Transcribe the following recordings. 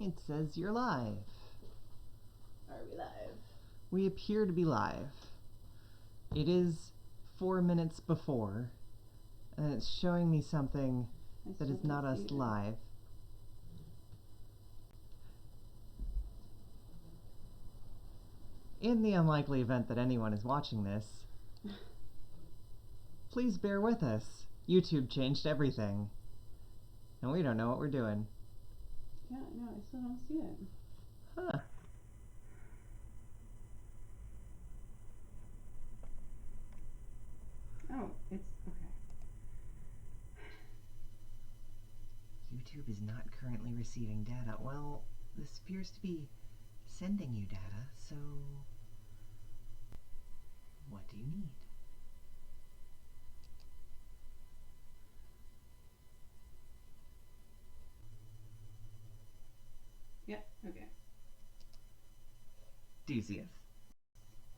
It says you're live. Are we live? We appear to be live. It is 4 minutes before, and it's showing me something that is not us live. In the unlikely event that anyone is watching this, please bear with us. YouTube changed everything, and we don't know what we're doing. Yeah, no, I still don't see it. Huh. Oh, it's okay. YouTube is not currently receiving data. Well, this appears to be sending you data, so what do you need? Yeah, okay. Do you see it?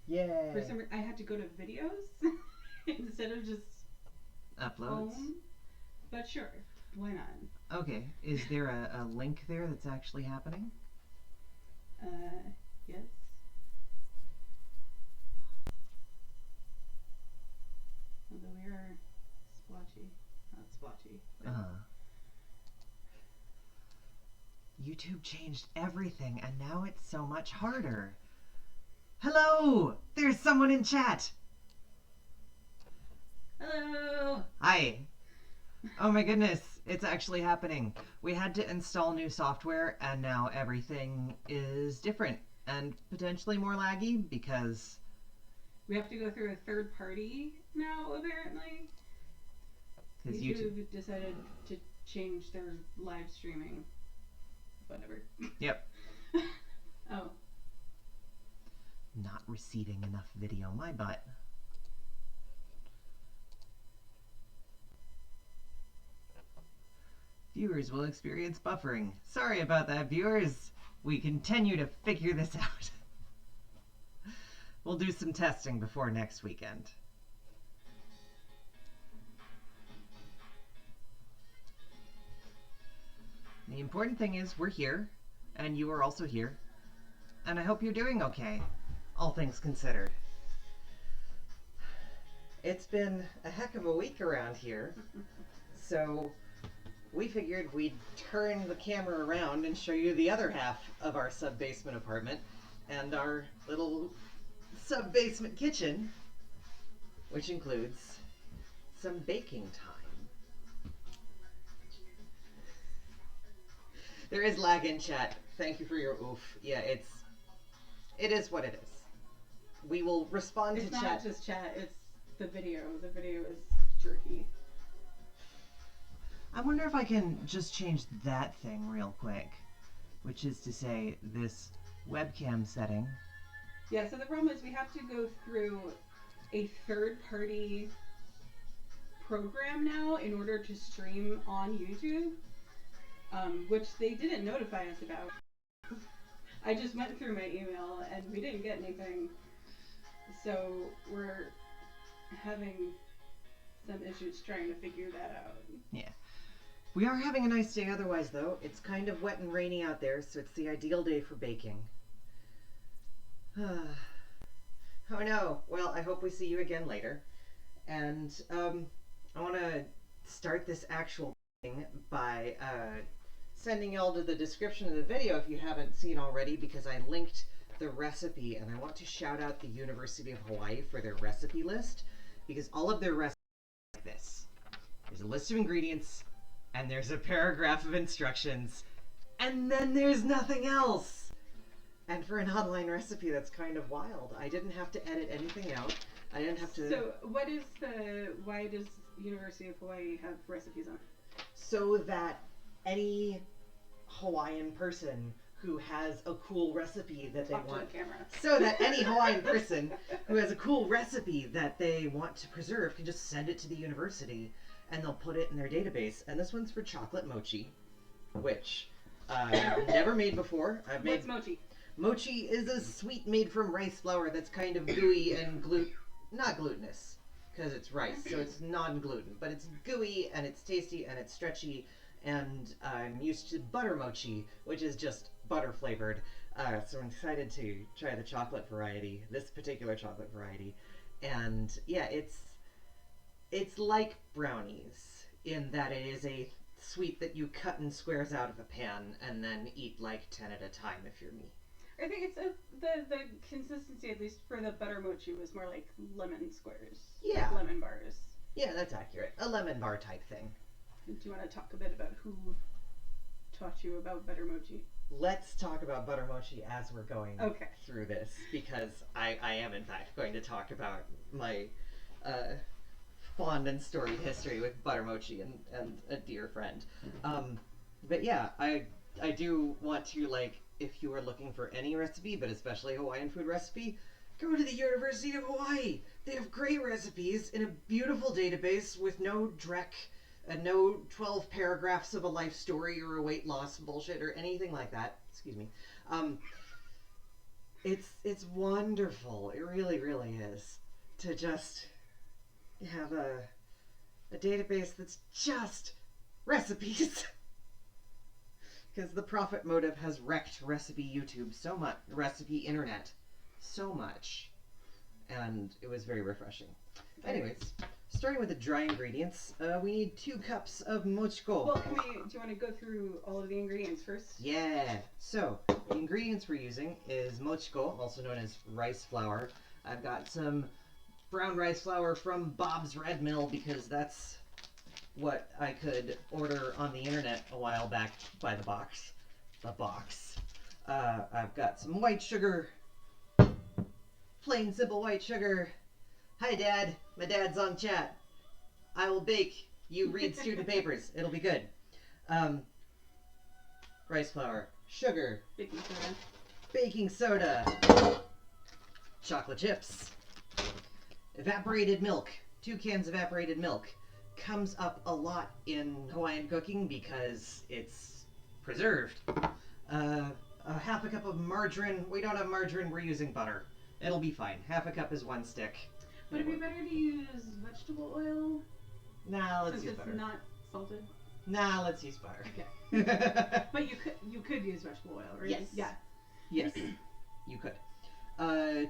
Yay! For some reason, I had to go to videos instead of just uploads. home. But sure, why not? Okay, is there a link there that's actually happening? Yes. Although we are splotchy. Not splotchy. YouTube changed everything, and now it's so much harder. Hello! There's someone in chat! Hello! Hi! Oh my goodness, it's actually happening. We had to install new software, and now everything is different and potentially more laggy because we have to go through a third party now, apparently. YouTube decided to change their live streaming. Whatever. Yep. Oh. Not receiving enough video, my butt. Viewers will experience buffering. Sorry about that, viewers. We continue to figure this out. We'll do some testing before next weekend. The important thing is we're here, and you are also here, and I hope you're doing okay, all things considered. It's been a heck of a week around here, so we figured we'd turn the camera around and show you the other half of our sub-basement apartment and our little sub-basement kitchen, which includes some baking time. There is lag in chat. Thank you for your oof. Yeah, it is what it is. We will respond to chat. It's not just chat, it's the video. The video is jerky. I wonder if I can just change that thing real quick, which is to say this webcam setting. Yeah, so the problem is we have to go through a third-party program now in order to stream on YouTube, which they didn't notify us about. I just went through my email and we didn't get anything, so we're having some issues trying to figure that out. Yeah. We are having a nice day otherwise, though. It's kind of wet and rainy out there, so it's the ideal day for baking. Oh no. Well, I hope we see you again later. And I want to start this actual thing by sending y'all to the description of the video if you haven't seen already, because I linked the recipe, and I want to shout out the University of Hawaii for their recipe list, because all of their recipes are like this. There's a list of ingredients, and there's a paragraph of instructions, and then there's nothing else. And for an online recipe, that's kind of wild. I didn't have to edit anything out. I didn't have to... So why does University of Hawaii have recipes on it? So that any Hawaiian person who has a cool recipe that they want... So that any Hawaiian person who has a cool recipe that they want to preserve can just send it to the university, and they'll put it in their database. And this one's for chocolate mochi, which I've never made before. What's mochi? Mochi is a sweet made from rice flour that's kind of gooey and not glutinous, because it's rice, so it's non-gluten, but it's gooey and it's tasty and it's stretchy, and I'm used to butter mochi, which is just butter flavored. So I'm excited to try the chocolate variety, this particular chocolate variety. And yeah, it's like brownies in that it is a sweet that you cut in squares out of a pan and then eat like 10 at a time if you're me. I think it's the consistency, at least for the butter mochi, was more like lemon squares. Yeah. Like lemon bars. Yeah, that's accurate. A lemon bar type thing. Do you want to talk a bit about who taught you about butter mochi? Let's talk about butter mochi as we're going Okay. through this, because I am in fact going to talk about my fond and storied history with butter mochi and a dear friend. But yeah, I do want to, like, if you are looking for any recipe, but especially Hawaiian food recipe, go to the University of Hawaii. They have great recipes in a beautiful database with no dreck and no 12 paragraphs of a life story or a weight loss bullshit or anything like that. Excuse me. It's wonderful. It really, really is. To just have a database that's just recipes. Because the profit motive has wrecked recipe YouTube so much, recipe internet so much. And it was very refreshing. Anyways, starting with the dry ingredients, we need 2 cups of mochiko. Well, do you want to go through all of the ingredients first? Yeah. So, the ingredients we're using is mochiko, also known as rice flour. I've got some brown rice flour from Bob's Red Mill because that's what I could order on the internet a while back by the box. I've got some white sugar, plain simple white sugar. Hi, Dad. My dad's on chat. I will bake. You read student papers. It'll be good. Rice flour, sugar, baking soda, chocolate chips, evaporated milk. 2 cans of evaporated milk. Comes up a lot in Hawaiian cooking because it's preserved. A half a cup of margarine. We don't have margarine. We're using butter. It'll be fine. Half a cup is 1 stick. Would it be better to use vegetable oil? Nah, let's since use it's butter. not salted. Nah, let's use butter. Okay. But you could use vegetable oil, right? Yes. Yeah. Yes, you could.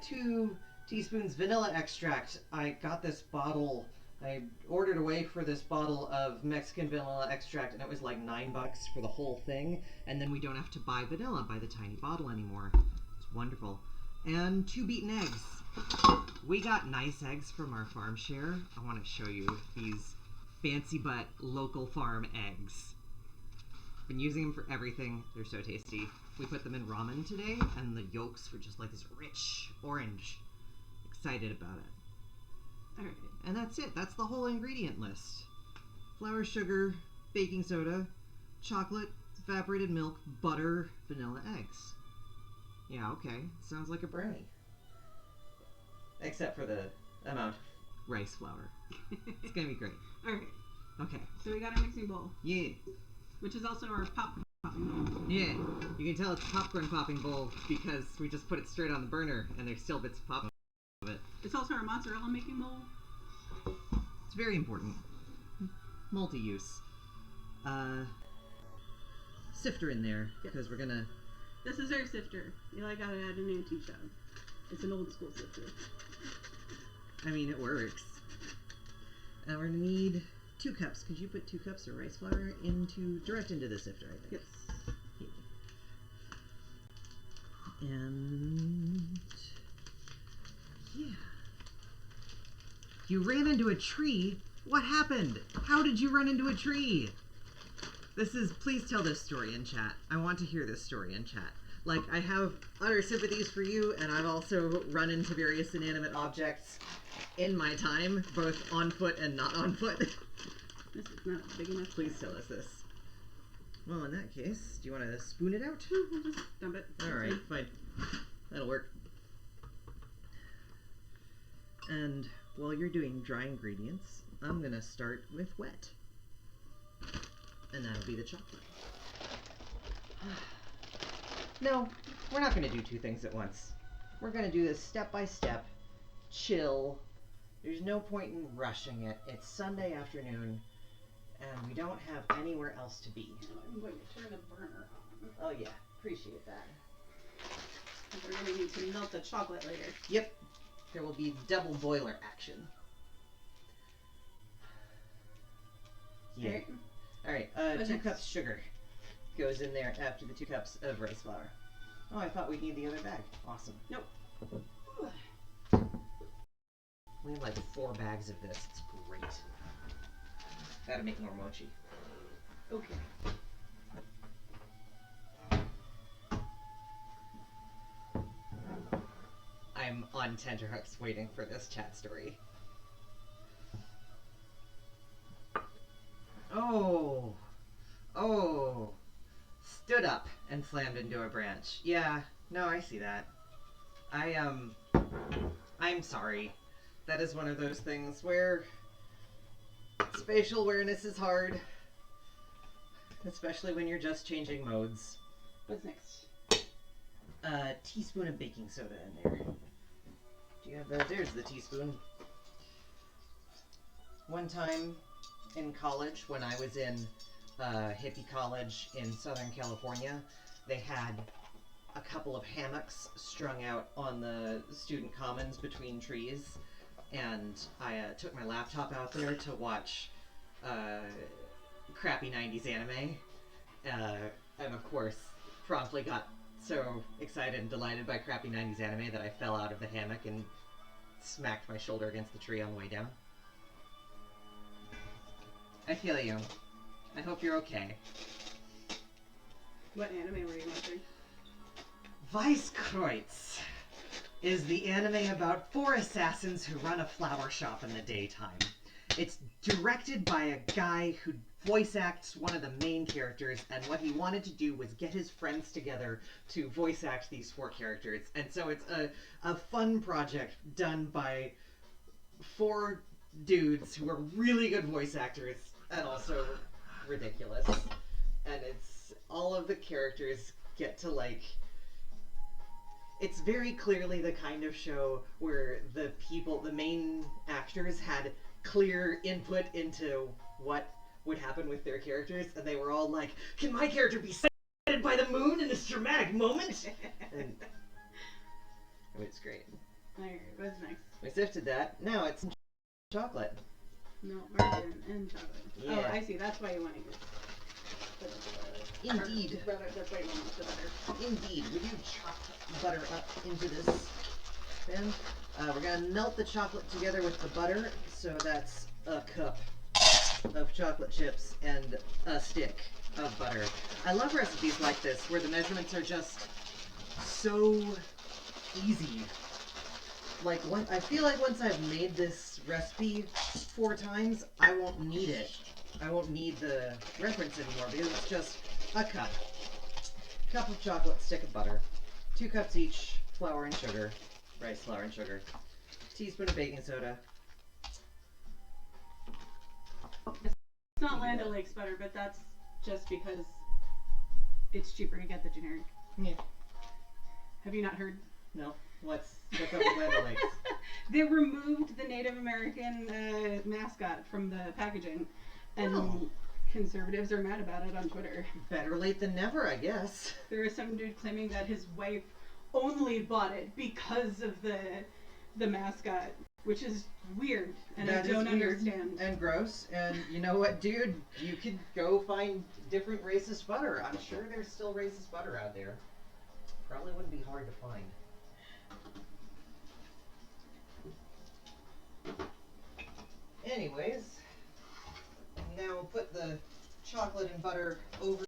2 teaspoons vanilla extract. I got this bottle. I ordered away for this bottle of Mexican vanilla extract, and it was like $9 for the whole thing. And then we don't have to buy vanilla by the tiny bottle anymore. It's wonderful. And 2 beaten eggs. We got nice eggs from our farm share. I want to show you these fancy but local farm eggs. Been using them for everything. They're so tasty. We put them in ramen today, and the yolks were just like this rich orange. Excited about it. All right. And that's it. That's the whole ingredient list. Flour, sugar, baking soda, chocolate, evaporated milk, butter, vanilla, eggs. Yeah, okay. Sounds like a brownie. Except for the amount of rice flour. It's gonna be great. All right. Okay. So we got our mixing bowl, Yeah. which is also our popcorn popping bowl. Yeah. You can tell it's a popcorn popping bowl because we just put it straight on the burner and there's still bits of pop of it. It's also our mozzarella making bowl. It's very important. Multi-use. Sifter in there because we're gonna. This is our sifter. Eli got it at an antique shop. It's an old school sifter. I mean, it works. And we're gonna need 2 cups. Could you put 2 cups of rice flour direct into the sifter? I think. Yes. Yeah. And yeah. You ran into a tree? What happened? How did you run into a tree? Please tell this story in chat. I want to hear this story in chat. Like, I have utter sympathies for you, and I've also run into various inanimate objects in my time, both on foot and not on foot. This is not big enough. Please tell us this. Well, in that case, do you want to spoon it out? We'll just dump it. Alright, fine. That'll work. And while you're doing dry ingredients, I'm gonna start with wet. And that'll be the chocolate. No, we're not gonna do 2 things at once. We're gonna do this step by step. Chill. There's no point in rushing it. It's Sunday afternoon. And we don't have anywhere else to be. I'm going to turn the burner on. Oh yeah, appreciate that. We're going to need to melt the chocolate later. Yep, there will be double boiler action. Yeah. Alright, 2 cups sugar goes in there after the 2 cups of rice flour. Oh, I thought we'd need the other bag. Awesome. Nope. We have like 4 bags of this. It's great. Gotta make more mochi. Okay. I'm on tenterhooks waiting for this chat story. Oh, stood up and slammed into a branch. Yeah, no, I see that. I'm sorry. That is one of those things where spatial awareness is hard, especially when you're just changing modes. What's next? A teaspoon of baking soda in there. Do you have the? There's the teaspoon. One time in college, when I was in hippie college in Southern California, they had a couple of hammocks strung out on the student commons between trees, and I took my laptop out there to watch crappy 90s anime, and of course promptly got so excited and delighted by crappy 90s anime that I fell out of the hammock and smacked my shoulder against the tree on the way down. I feel you. I hope you're okay. What anime were you watching? Weisskreuz is the anime about 4 assassins who run a flower shop in the daytime. It's directed by a guy who voice acts one of the main characters, and what he wanted to do was get his friends together to voice act these 4 characters. And so it's a fun project done by 4 dudes who are really good voice actors and also ridiculous. And it's all of the characters get to like... It's very clearly the kind of show where the main actors had clear input into what would happen with their characters, and they were all like, can my character be sighted by the moon in this dramatic moment? And it was great. Alright, what's next? We sifted that. Now it's chocolate. No, margarine and chocolate. Yeah. Oh, I see. That's why you want to use Indeed. That's why you want the butter. Indeed. Would you chop butter up into this pan? We're going to melt the chocolate together with the butter, so that's a cup of chocolate chips and a stick of butter. I love recipes like this, where the measurements are just so easy. Like, I feel like once I've made this recipe 4 times, I won't need it. I won't need the reference anymore, because it's just a cup. Cup of chocolate, stick of butter. 2 cups each, flour and sugar. Rice, flour, and sugar. Teaspoon of baking soda. It's not Land O'Lakes butter, but that's just because it's cheaper to get the generic. Yeah. Have you not heard? No. What's up with Land O'Lakes? They removed the Native American mascot from the packaging, and conservatives are mad about it on Twitter. Better late than never, I guess. There is some dude claiming that his wife only bought it because of the mascot, which is weird, and That I don't is weird understand. and gross. And you know what, dude? You could go find different racist butter. I'm sure there's still racist butter out there. Probably wouldn't be hard to find. Anyways, now we'll put the chocolate and butter over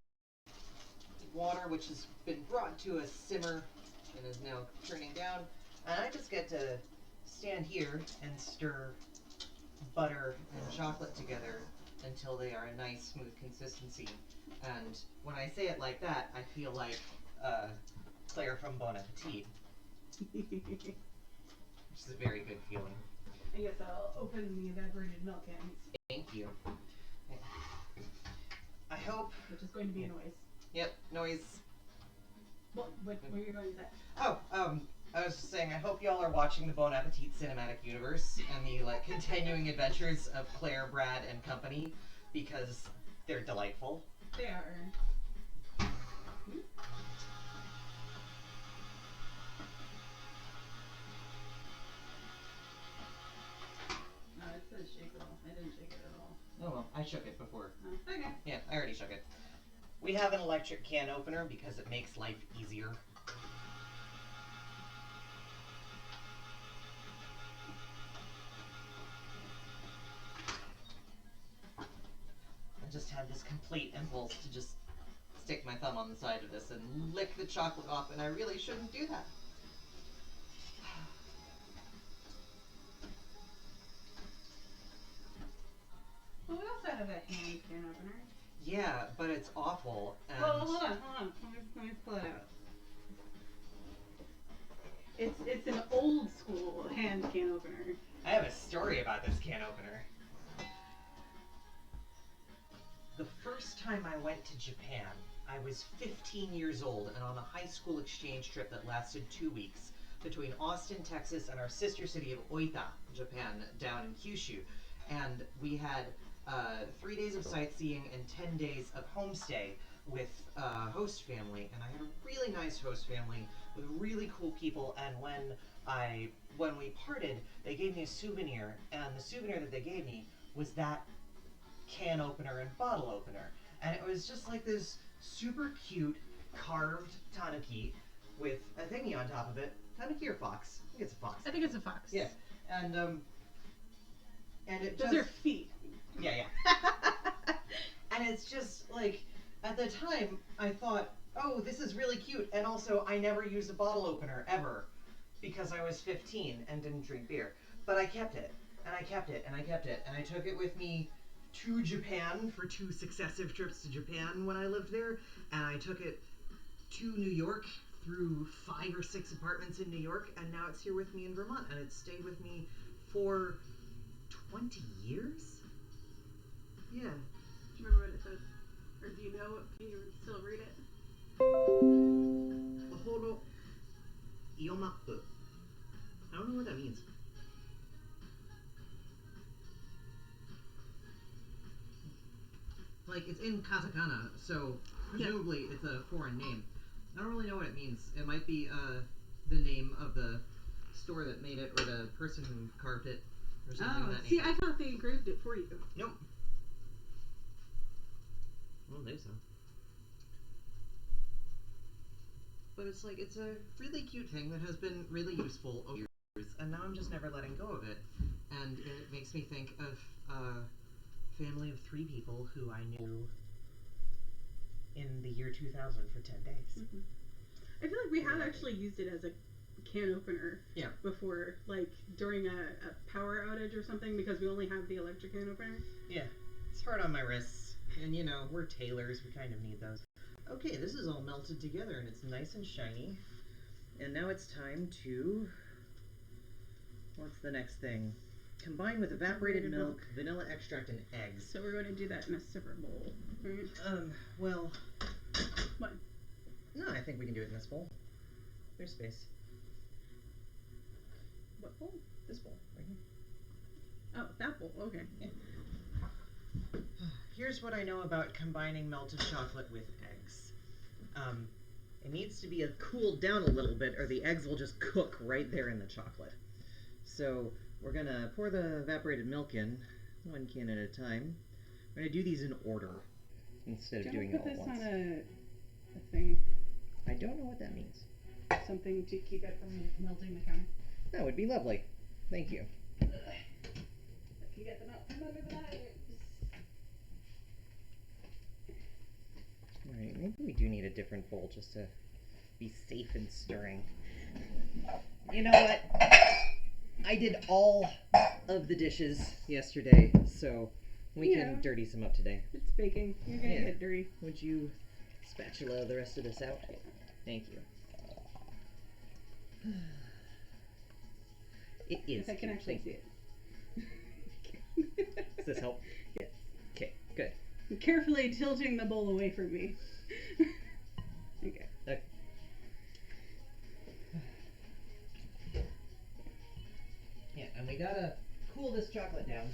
water, which has been brought to a simmer and is now turning down. And I just get to stand here and stir butter and chocolate together until they are a nice, smooth consistency. And when I say it like that, I feel like Claire from Bon Appetit, which is a very good feeling. I guess I'll open the evaporated milk cans. Thank you. I hope... Which is going to be a noise. Yep, noise. What were you going to say? Oh, I was just saying, I hope y'all are watching the Bon Appetit cinematic universe and the, like, continuing adventures of Claire, Brad, and company, because they're delightful. They are. No, it says shakeable. I didn't shake it at all. Oh well, I shook it before. Oh, okay. Yeah, I already shook it. We have an electric can opener because it makes life easier. I just had this complete impulse to just stick my thumb on the side of this and lick the chocolate off, and I really shouldn't do that. Well, we also have a hand can opener. Yeah, but it's awful. And Well, hold on. Let me pull it out. It's an old school hand can opener. I have a story about this can opener. The first time I went to Japan, I was 15 years old and on a high school exchange trip that lasted 2 weeks between Austin, Texas, and our sister city of Oita, Japan, down in Kyushu. And we had 3 days of sightseeing and 10 days of homestay with a host family. And I had a really nice host family with really cool people. And when we parted, they gave me a souvenir, and the souvenir that they gave me was that can opener and bottle opener. And it was just like this super cute carved tanuki with a thingy on top of it. Tanuki or fox? I think it's a fox. I think it's a fox. Yeah. And it Those just... are feet. Yeah, yeah. And it's just like, at the time, I thought, oh, this is really cute. And also, I never used a bottle opener, ever. Because I was 15 and didn't drink beer. But I kept it. And I kept it. And I kept it. And I took it with me to Japan for 2 successive trips to Japan when I lived there, and I took it to New York through 5 or 6 apartments in New York, and now it's here with me in Vermont, and it's stayed with me for 20 years? Yeah. Do you remember what it says? Or do you know? Can you still read it? Ohoro Iomapu. I don't know what that means. Like, it's in katakana, so presumably it's a foreign name. I don't really know what it means. It might be the name of the store that made it, or the person who carved it, or something of that nature. See, I thought they engraved it for you. Nope. I don't think so. But it's like, it's a really cute thing that has been really useful over years, and now I'm just never letting go of it. And it makes me think of family of 3 people who I knew in the year 2000 for 10 days. Mm-hmm. I feel like we have actually used it as a can opener before, like during a power outage or something, because we only have the electric can opener. Yeah, it's hard on my wrists, and you know, we're tailors, we kind of need those. Okay, this is all melted together and it's nice and shiny. And now it's time to... what's the next thing? Combine with evaporated milk, vanilla extract, and eggs. So we're going to do that in a separate bowl, right? Well... What? No, I think we can do it in this bowl. There's space. What bowl? This bowl, right here. Oh, that bowl, okay. Yeah. Here's what I know about combining melted chocolate with eggs. It needs to be cooled down a little bit, or the eggs will just cook right there in the chocolate. So we're gonna pour the evaporated milk in, 1 can at a time. We're gonna do these in order instead of doing it all at once. Put this on a thing. I don't know what that means. Something to keep it from melting the counter. That would be lovely. Thank you. If you get them out from under the knives. Alright, maybe we do need a different bowl just to be safe and stirring. You know what? I did all of the dishes yesterday, so we can dirty some up today. It's baking. You're gonna get dirty. Would you spatula the rest of this out? Thank you. It is. If I can actually see it. Does this help? Yes. Okay, good. I'm carefully tilting the bowl away from me. Okay. Yeah, and we gotta cool this chocolate down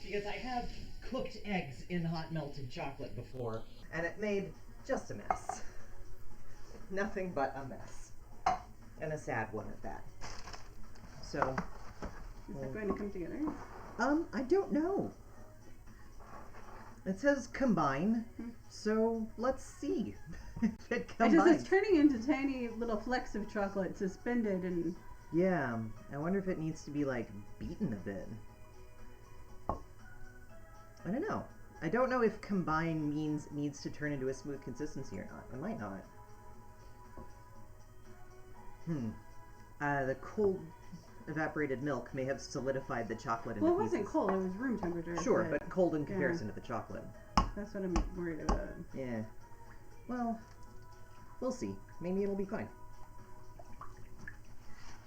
because I have cooked eggs in hot melted chocolate before, and it made just a mess. Nothing but a mess. And a sad one at that. So... Is that going to come together? I don't know. It says combine, so let's see if it combines. It's turning into tiny little flecks of chocolate suspended and... Yeah, I wonder if it needs to be, like, beaten a bit. I don't know. I don't know if combine means it needs to turn into a smooth consistency or not. It might not. The cold evaporated milk may have solidified the chocolate into pieces. Well, it wasn't cold. It was room temperature. Sure, but cold in comparison to the chocolate. That's what I'm worried about. Yeah. Well, we'll see. Maybe it'll be fine.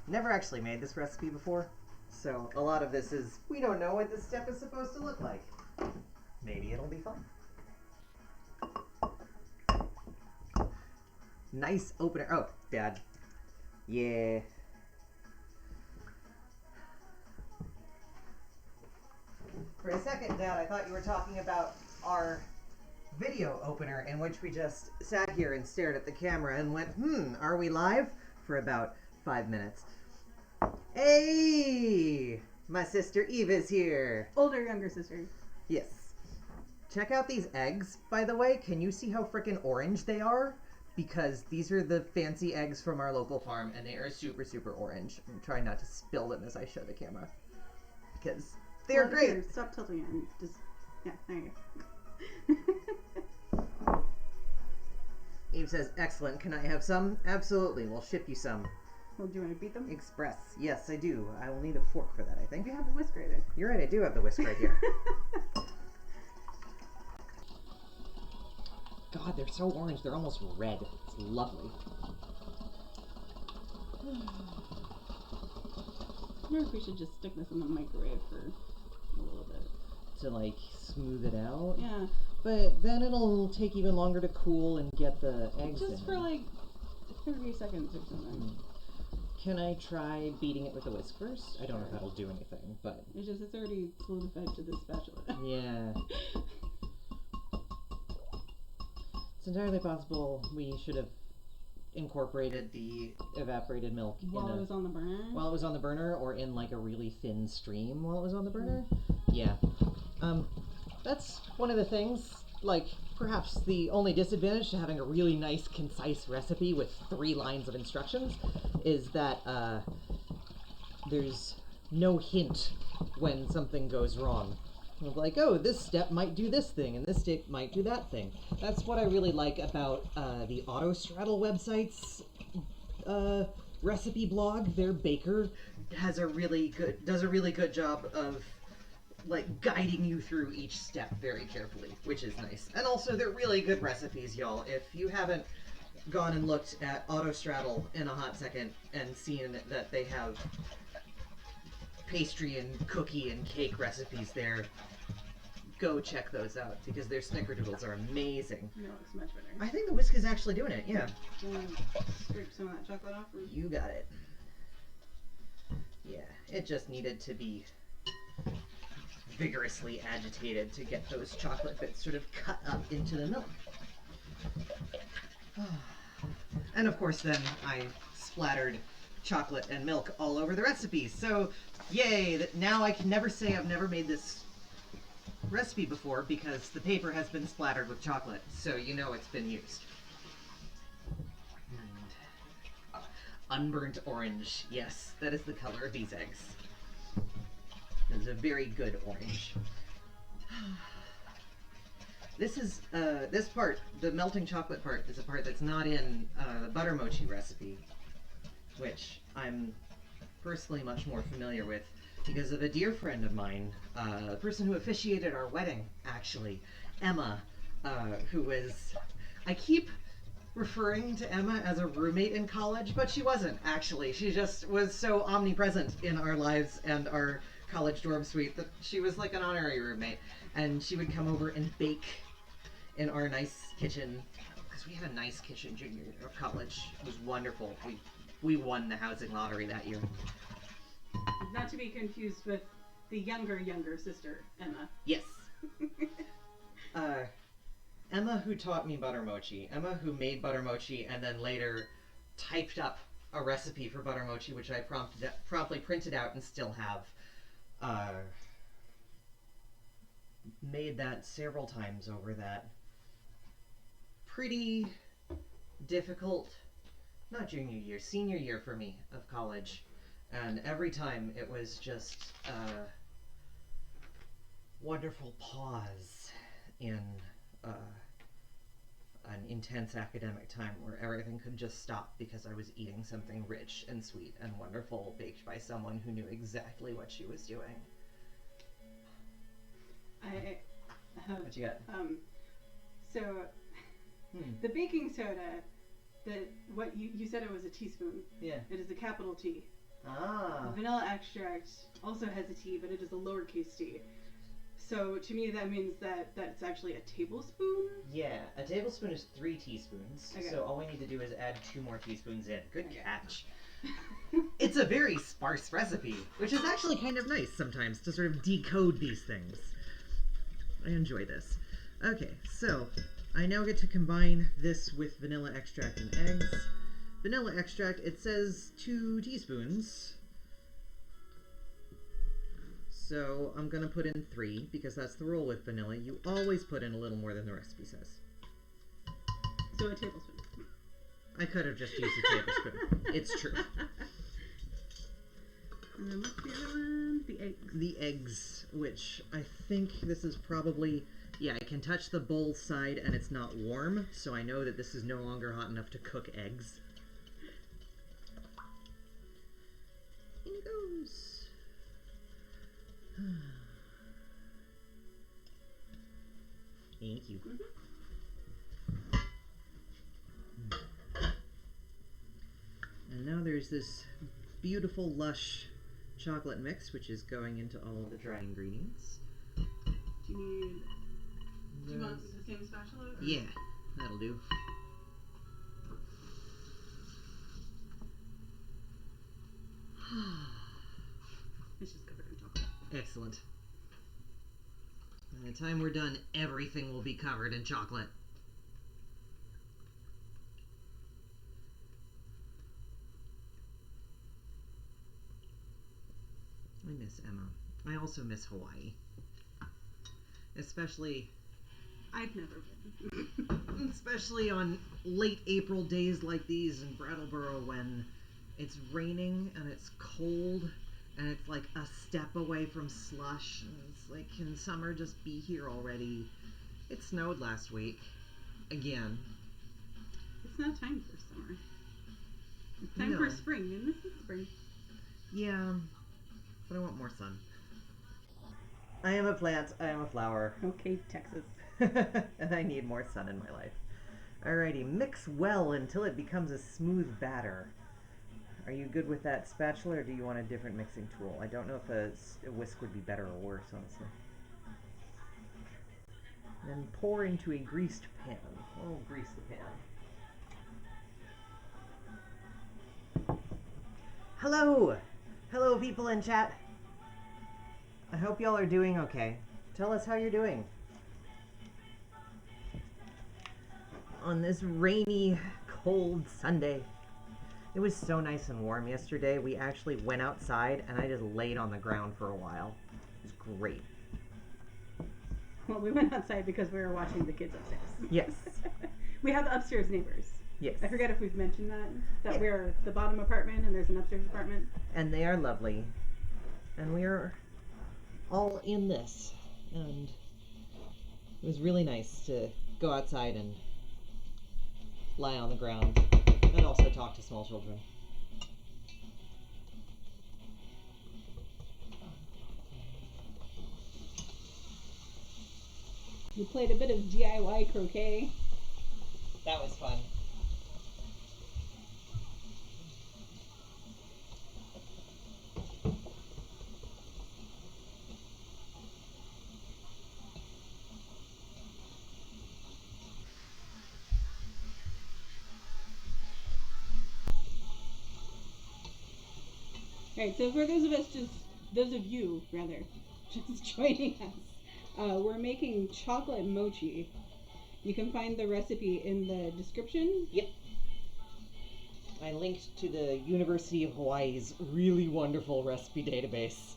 Never actually made this recipe before, so a lot of this is, we don't know what this step is supposed to look like. Maybe it'll be fun. Nice opener. Oh, Dad. Yeah. For a second, Dad, I thought you were talking about our video opener in which we just sat here and stared at the camera and went, are we live? For about 5 minutes. Hey! My sister Eva's here. Older, younger sister. Yes. Check out these eggs, by the way. Can you see how frickin' orange they are? Because these are the fancy eggs from our local farm, and they are super, super orange. I'm trying not to spill them as I show the camera. Because they're great. Here, stop tilting it and just... Yeah, there you go. Eve says, excellent. Can I have some? Absolutely. We'll ship you some. Well, do you want to beat them? Express. Yes, I do. I will need a fork for that, I think. You have the whisk right there. You're right, I do have the whisk right here. God, they're so orange. They're almost red. It's lovely. I wonder if we should just stick this in the microwave for a little bit. To, like, smooth it out? Yeah. But then it'll take even longer to cool and get the eggs in. Just for, like, 30 seconds or something. Can I try beating it with a whisk first? I don't know if that'll do anything, but... It's already solidified to the spatula. Yeah. It's entirely possible we should have incorporated the evaporated milk while it was on the burner? While it was on the burner, or in like a really thin stream while it was on the burner. Yeah. That's one of the things, like perhaps the only disadvantage to having a really nice, concise recipe with 3 lines of instructions is that there's no hint when something goes wrong. Like, oh, this step might do this thing, and this step might do that thing. That's what I really like about the Autostraddle website's recipe blog. Their baker does a really good job of like guiding you through each step very carefully, which is nice. And also, they're really good recipes, y'all. If you haven't gone and looked at Autostraddle in a hot second and seen that they have pastry and cookie and cake recipes there, go check those out because their snickerdoodles are amazing. No, it's much better. I think the whisk is actually doing it, yeah. Scrape some of that chocolate off? You got it. Yeah, it just needed to be vigorously agitated to get those chocolate bits sort of cut up into the milk. And of course then I splattered chocolate and milk all over the recipe. So, yay, that now I can never say I've never made this recipe before because the paper has been splattered with chocolate, so you know it's been used. And unburnt orange, yes, that is the color of these eggs. It's a very good orange. This is, this part, the melting chocolate part, is a part that's not in the butter mochi recipe, which I'm personally much more familiar with because of a dear friend of mine, a person who officiated our wedding, actually, Emma, who was, I keep referring to Emma as a roommate in college, but she wasn't, actually. She just was so omnipresent in our lives and our college dorm suite that she was like an honorary roommate, and she would come over and bake in our nice kitchen, because we had a nice kitchen junior year of college. It was wonderful. We won the housing lottery that year. Not to be confused with the younger sister, Emma. Yes. uh, Emma, who taught me butter mochi, Emma, who made butter mochi and then later typed up a recipe for butter mochi, which I promptly printed out and still have. Uh, Made that several times over that pretty difficult, not junior year, senior year for me of college. And every time it was just a wonderful pause in uh, an intense academic time where everything could just stop because I was eating something rich and sweet and wonderful baked by someone who knew exactly what she was doing. I have. What you got? So the baking soda, what you said it was a teaspoon. Yeah. It is a capital T. Ah. Vanilla extract also has a T, but it is a lowercase t. So to me that means that that's actually a tablespoon. Yeah, a tablespoon is 3 teaspoons. Okay. So all we need to do is add 2 more teaspoons in. Good Okay. catch. It's a very sparse recipe, which is actually kind of nice sometimes to sort of decode these things. I enjoy this. Okay, so I now get to combine this with vanilla extract and eggs. Vanilla extract, it says 2 teaspoons. So I'm going to put in 3 because that's the rule with vanilla. You always put in a little more than the recipe says. So a tablespoon. I could have just used a tablespoon. It's true. And then what's the other one? The eggs. The eggs, which I think this is probably... Yeah, I can touch the bowl side and it's not warm, so I know that this is no longer hot enough to cook eggs. In it goes. Thank you. And now there's this beautiful, lush chocolate mix, which is going into all of the dry ingredients. Do you want the same spatula? Or? Yeah, that'll do. It's just covered in chocolate. Excellent. By the time we're done, everything will be covered in chocolate. I miss Emma. I also miss Hawaii. Especially I've never been. especially on late April days like these in Brattleboro when it's raining and it's cold and it's like a step away from slush and it's like, can summer just be here already? It snowed last week. Again. It's not time for summer. It's time for spring, and this is spring. Yeah, but I want more sun. I am a plant, I am a flower. Okay, Texas. And I need more sun in my life. Alrighty, mix well until it becomes a smooth batter. Are you good with that spatula, or do you want a different mixing tool? I don't know if a whisk would be better or worse, honestly. Then pour into a greased pan. Oh, grease the pan. Hello! Hello, people in chat. I hope y'all are doing okay. Tell us how you're doing. On this rainy, cold Sunday. It was so nice and warm yesterday. We actually went outside and I just laid on the ground for a while. It was great. Well, we went outside because we were watching the kids upstairs. Yes. We have the upstairs neighbors. Yes. I forget if we've mentioned that Yeah. we're the bottom apartment and there's an upstairs apartment. And they are lovely. And we are all in this. And it was really nice to go outside and lie on the ground and also talk to small children. We played a bit of DIY croquet. That was fun. Alright, so for those of you, rather, just joining us, We're making chocolate mochi. You can find the recipe in the description. Yep. I linked to the University of Hawaii's really wonderful recipe database,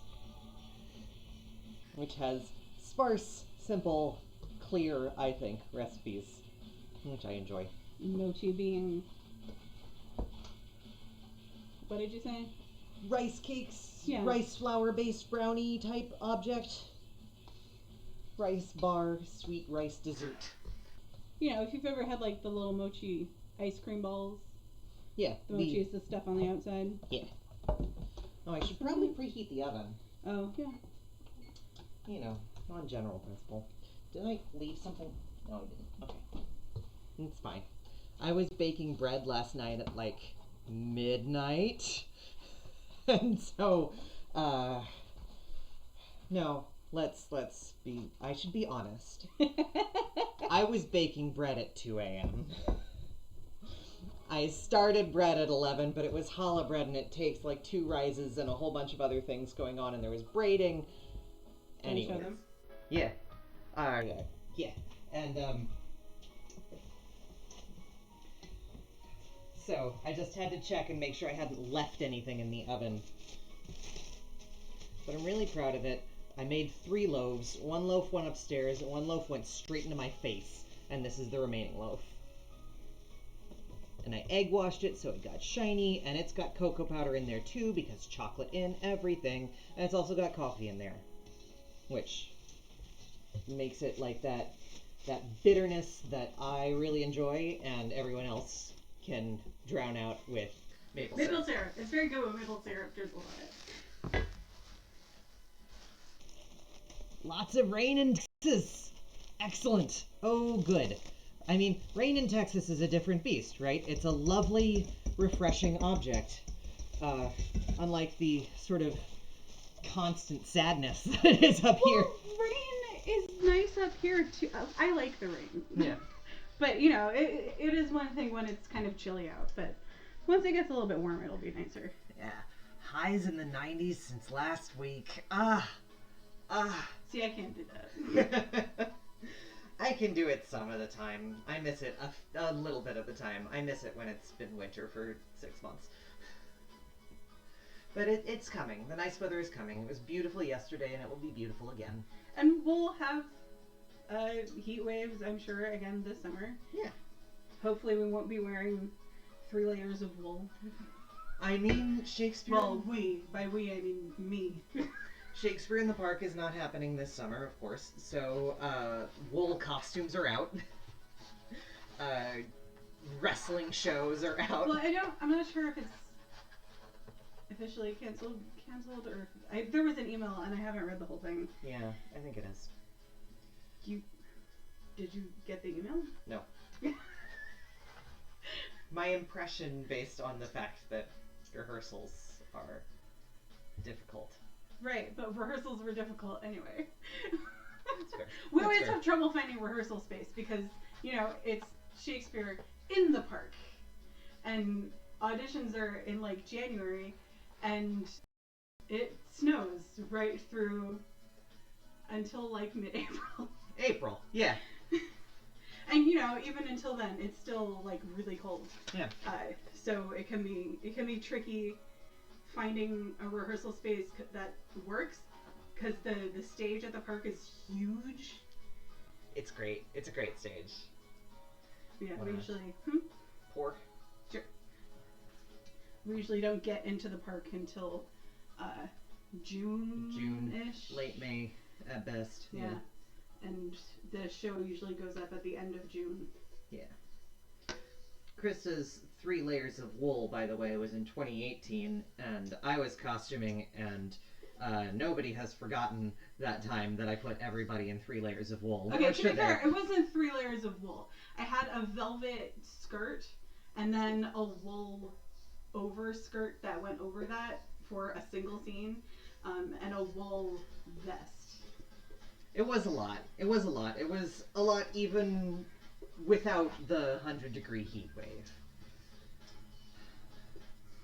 which has sparse, simple, clear, I think, recipes, which I enjoy. Mochi being... What did you say? Rice cakes, Yeah. rice flour based brownie type object. Rice bar, sweet rice dessert. You know, if you've ever had like the little mochi ice cream balls. Yeah. The mochi is the stuff on the outside. Yeah. Oh, I should probably preheat the oven. Oh, yeah. You know, on general principle. Did I leave something? No, I didn't. Okay. It's fine. I was baking bread last night at like midnight. And so, no, let's be, I should be honest. I was baking bread at 2 a.m. I started bread at 11, but it was challah bread and it takes like 2 rises and a whole bunch of other things going on, and there was braiding. Can you show them? Yeah. Yeah. And, so I just had to check and make sure I hadn't left anything in the oven. But I'm really proud of it. I made 3 loaves. 1 loaf went upstairs, and 1 loaf went straight into my face. And this is the remaining loaf. And I egg washed it so it got shiny, and it's got cocoa powder in there too, because chocolate in everything. And it's also got coffee in there, which makes it like that bitterness that I really enjoy and everyone else can drown out with maple syrup. It's very good with maple syrup. There's a lot of it. Lots of rain in Texas. Excellent. Oh, good. I mean, rain in Texas is a different beast, right? It's a lovely, refreshing object. Unlike the sort of constant sadness that is up here. Rain is nice up here too. I like the rain. Yeah. But, you know, it is one thing when it's kind of chilly out. But once it gets a little bit warmer, it'll be nicer. Yeah. Highs in the 90s since last week. See, I can't do that. I can do it some of the time. I miss it a little bit of the time. I miss it when it's been winter for 6 months. But it's coming. The nice weather is coming. It was beautiful yesterday, and it will be beautiful again. And we'll have heat waves, I'm sure, again this summer. Yeah. Hopefully we won't be wearing 3 layers of wool. I mean, Shakespeare... Well, we. By we, I mean me. Shakespeare in the Park is not happening this summer, of course, so wool costumes are out. Wrestling shows are out. Well, I'm not sure if it's officially canceled, or there was an email and I haven't read the whole thing. Yeah, I think it is. Did you get the email? No. My impression based on the fact that rehearsals are difficult. Right, but rehearsals were difficult anyway. That's fair. We always have trouble finding rehearsal space because, you know, it's Shakespeare in the park. And auditions are in like January and it snows right through until like mid-April. April, yeah. And you know, even until then, it's still like really cold. Yeah. So it can be tricky finding a rehearsal space that works because the stage at the park is huge. It's great. It's a great stage. Yeah, What we else? usually Pork. Sure. We usually don't get into the park until June-ish. Late May at best. Yeah. And the show usually goes up at the end of June. Yeah. Krista's 3 Layers of Wool, by the way, was in 2018, and I was costuming, and nobody has forgotten that time that I put everybody in 3 layers of wool. Okay, to be fair, it wasn't 3 layers of wool. I had a velvet skirt, and then a wool over skirt that went over that for a single scene, and a wool vest. It was a lot. It was a lot. It was a lot even without the 100-degree heat wave.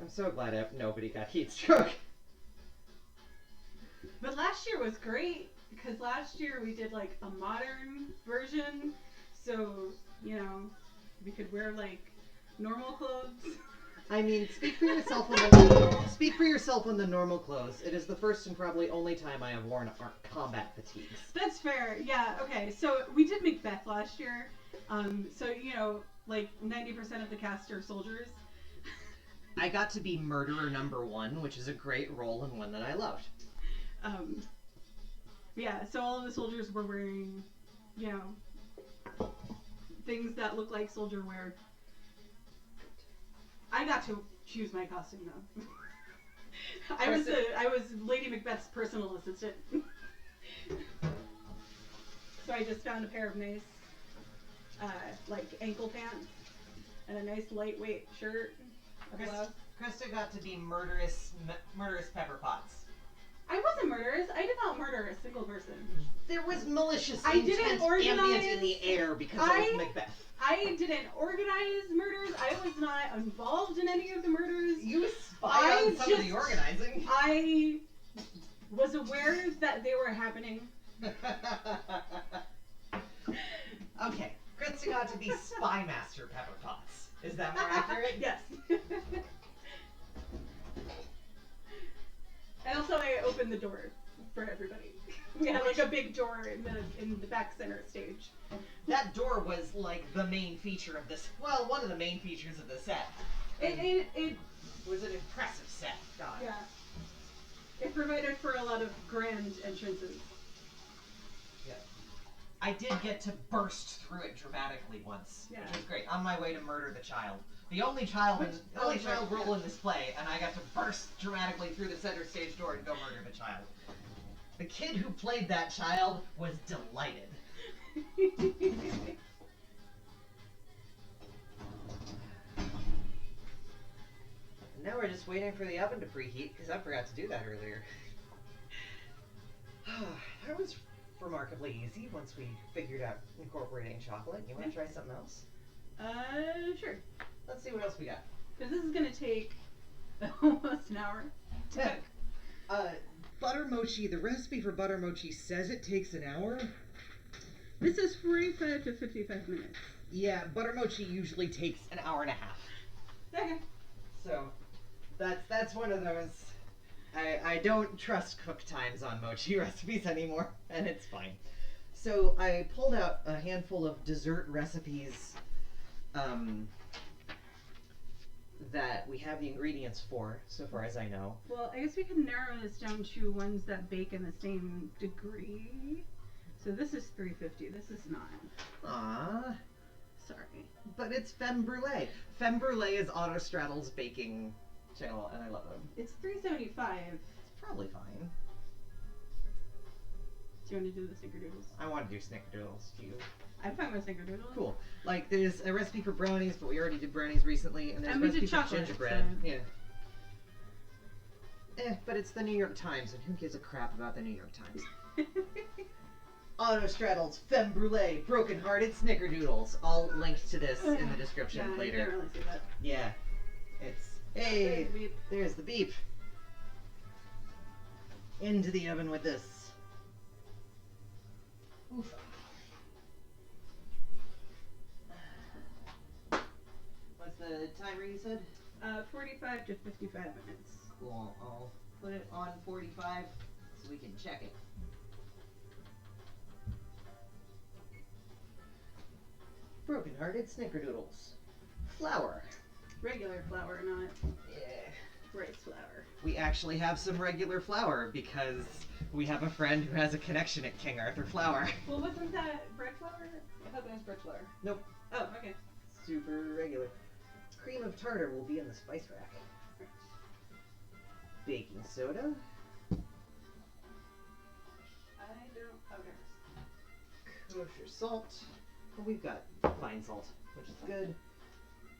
I'm so glad nobody got heat stroke. But last year was great. because last year we did like a modern version, so you know we could wear like normal clothes. I mean, speak for yourself on the normal clothes. It is the first and probably only time I have worn combat fatigues. That's fair. Yeah. Okay. So we did Macbeth last year. So you know, like 90% of the cast are soldiers. I got to be murderer number 1, which is a great role and one that I loved. Um, yeah. So all of the soldiers were wearing, you know, things that look like soldier wear. I got to choose my costume though. I was Lady Macbeth's personal assistant. So I just found a pair of nice, like ankle pants and a nice lightweight shirt. Krista got to be murderous Pepper Potts. I wasn't murderous. I did not murder a single person. There was malicious I didn't organize ambient in the air because it was Macbeth. I didn't organize murders. I was not involved in any of the murders. You spied on some of the organizing. I was aware that they were happening. Okay, Krista got to be Spy Master Pepper Potts. Is that more accurate? Yes. And also I opened the door for everybody. We had like a big door in the back center stage. That door was like the main feature of this. Well, one of the main features of the set. It was an impressive set. God. Yeah. It provided for a lot of grand entrances. Yeah. I did get to burst through it dramatically once, Yeah. which was great. On my way to murder the child. The only child role in this play, and I got to burst dramatically through the center stage door and go murder the child. The kid who played that child was delighted. Now we're just waiting for the oven to preheat because I forgot to do that earlier. That was remarkably easy once we figured out incorporating chocolate. You want to try something else? Sure. Let's see what else we got. Because this is going to take almost an hour to cook. Butter mochi, the recipe for butter mochi says it takes an hour. This is 45 to 55 minutes. Yeah, butter mochi usually takes an hour and a half. Okay. So, that's one of those. I don't trust cook times on mochi recipes anymore, and it's fine. So I pulled out a handful of dessert recipes that we have the ingredients for, so far as I know. Well, I guess we can narrow this down to ones that bake in the same degree. So this is 350. This is not. Ah, sorry. But it's Femme Brulee. Femme Brulee is Autostraddle's baking channel, and I love them. It's 375. It's probably fine. Do you want to do the snickerdoodles? I want to do snickerdoodles. Do you? I'm fine with snickerdoodles. Cool. Like, there's a recipe for brownies, but we already did brownies recently, and there's a recipe for gingerbread. So. Yeah. But it's the New York Times, and who gives a crap about the New York Times? Autostraddles, Femme Brulee, Broken Hearted Snickerdoodles. I'll link to this in the description later. I didn't really see that. Yeah. It's, hey, there's the beep. Into the oven with this. Oof. What's the timer you said? 45 to 55 minutes. Cool. I'll put it on 45 so we can check it. Broken Hearted Snickerdoodles. Flour. Regular flour, not rice flour. We actually have some regular flour because we have a friend who has a connection at King Arthur Flour. Well, wasn't that bread flour? I thought that was bread flour. Nope. Oh, okay. Super regular. Cream of tartar will be in the spice rack. Baking soda. I don't. Okay. Kosher salt. Well, we've got fine salt, which is good.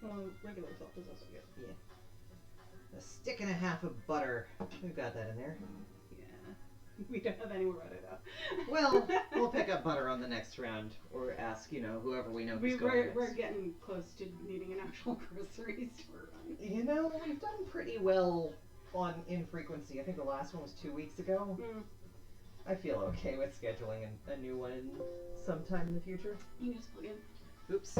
Well, regular salt is also good. Yeah. A stick and a half of butter. We've got that in there. Yeah. We don't have any more butter though. Well, we'll pick up butter on the next round, or ask, whoever we know who's going next. We're getting close to needing an actual grocery store run. We've done pretty well on infrequency. I think the last one was 2 weeks ago. I feel okay with scheduling a new one sometime in the future. You can just plug in. Oops.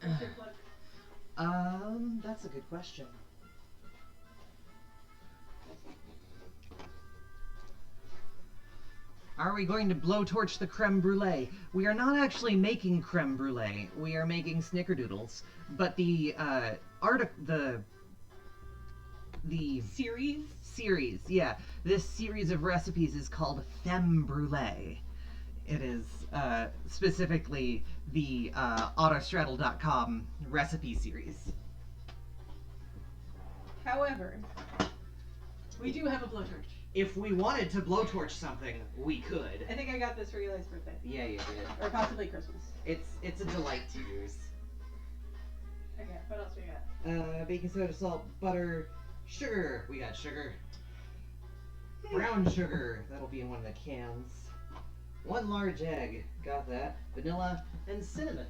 What's your plug? That's a good question. Are we going to blowtorch the creme brulee? We are not actually making creme brulee. We are making snickerdoodles. But the series, yeah. This series of recipes is called Femme Brulee. It is specifically the autostraddle.com recipe series. However, we do have a blowtorch. If we wanted to blowtorch something, we could. I think I got this for Eli's birthday. Yeah, you did. Or possibly Christmas. It's a delight to use. Okay, what else we got? Baking soda, salt, butter, sugar. We got sugar. Brown sugar. That'll be in one of the cans. 1 large egg. Got that. Vanilla and cinnamon.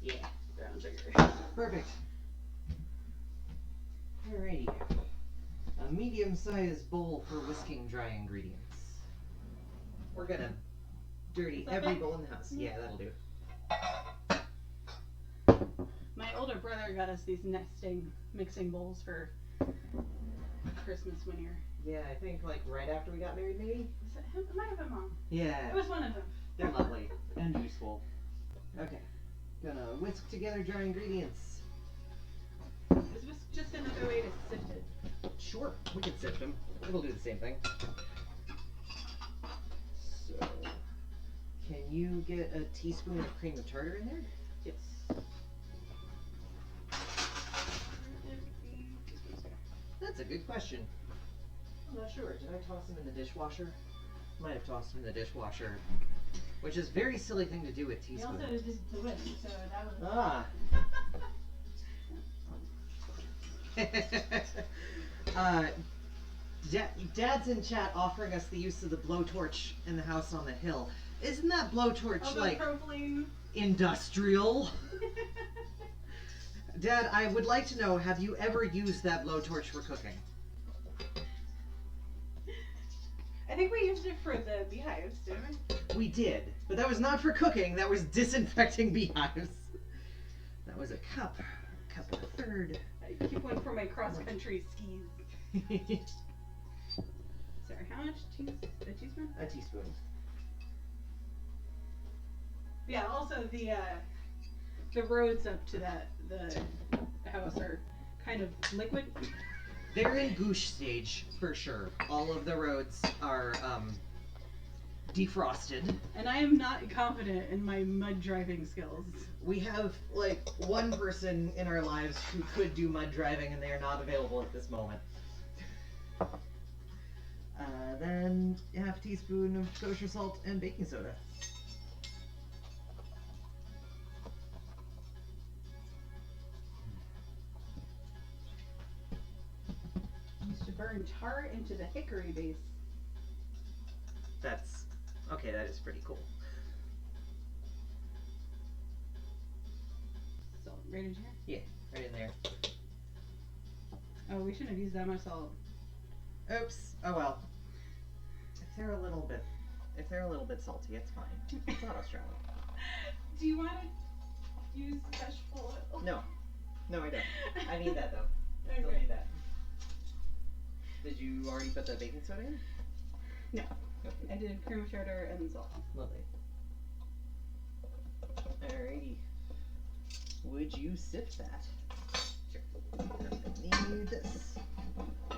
Yeah. Brown sugar. Perfect. Alrighty. A medium-sized bowl for whisking dry ingredients. We're gonna dirty every bowl in the house. Yeah, that'll do. My older brother got us these nesting mixing bowls for Christmas one year. Yeah, I think like right after we got married, maybe? Was it him? It might have been Mom. Yeah. It was one of them. They're lovely and useful. Okay. Gonna whisk together dry ingredients. This was just another way to sift it. Sure, we can sift them. It'll do the same thing. So, can you get a teaspoon of cream of tartar in there? Yes. That's a good question. I'm not sure. Did I toss them in the dishwasher? Might have tossed them in the dishwasher. Which is a very silly thing to do with He teaspoons. also just the whisk, so that was. Ah. Dad's in chat offering us the use of the blowtorch in the house on the hill. Isn't that blowtorch like propylene. Industrial? Dad, I would like to know, have you ever used that blowtorch for cooking? I think we used it for the beehives, didn't we? We did, but that was not for cooking. That was disinfecting beehives. That was a cup and a third. I keep one for my cross-country skis. Sorry, how much? A teaspoon? A teaspoon. Yeah, also the roads up to the house are kind of liquid. They're in goosh stage, for sure. All of the roads are defrosted. And I am not confident in my mud driving skills. We have, like, one person in our lives who could do mud driving, and they are not available at this moment. Then half a teaspoon of kosher salt and baking soda. Used to burn tar into the hickory base. That's okay. That is pretty cool. Salt right in here? Yeah, right in there. Oh, we shouldn't have used that much salt. Oops. Oh well. If they're a little bit salty, it's fine. It's not Australian. Do you want to use vegetable oil? No, I don't. I need that though. I still Okay. need that. Did you already put the baking soda in? No. Okay. I did cream of tartar and salt. Lovely. Alrighty. Would you sift that? Sure. Need this.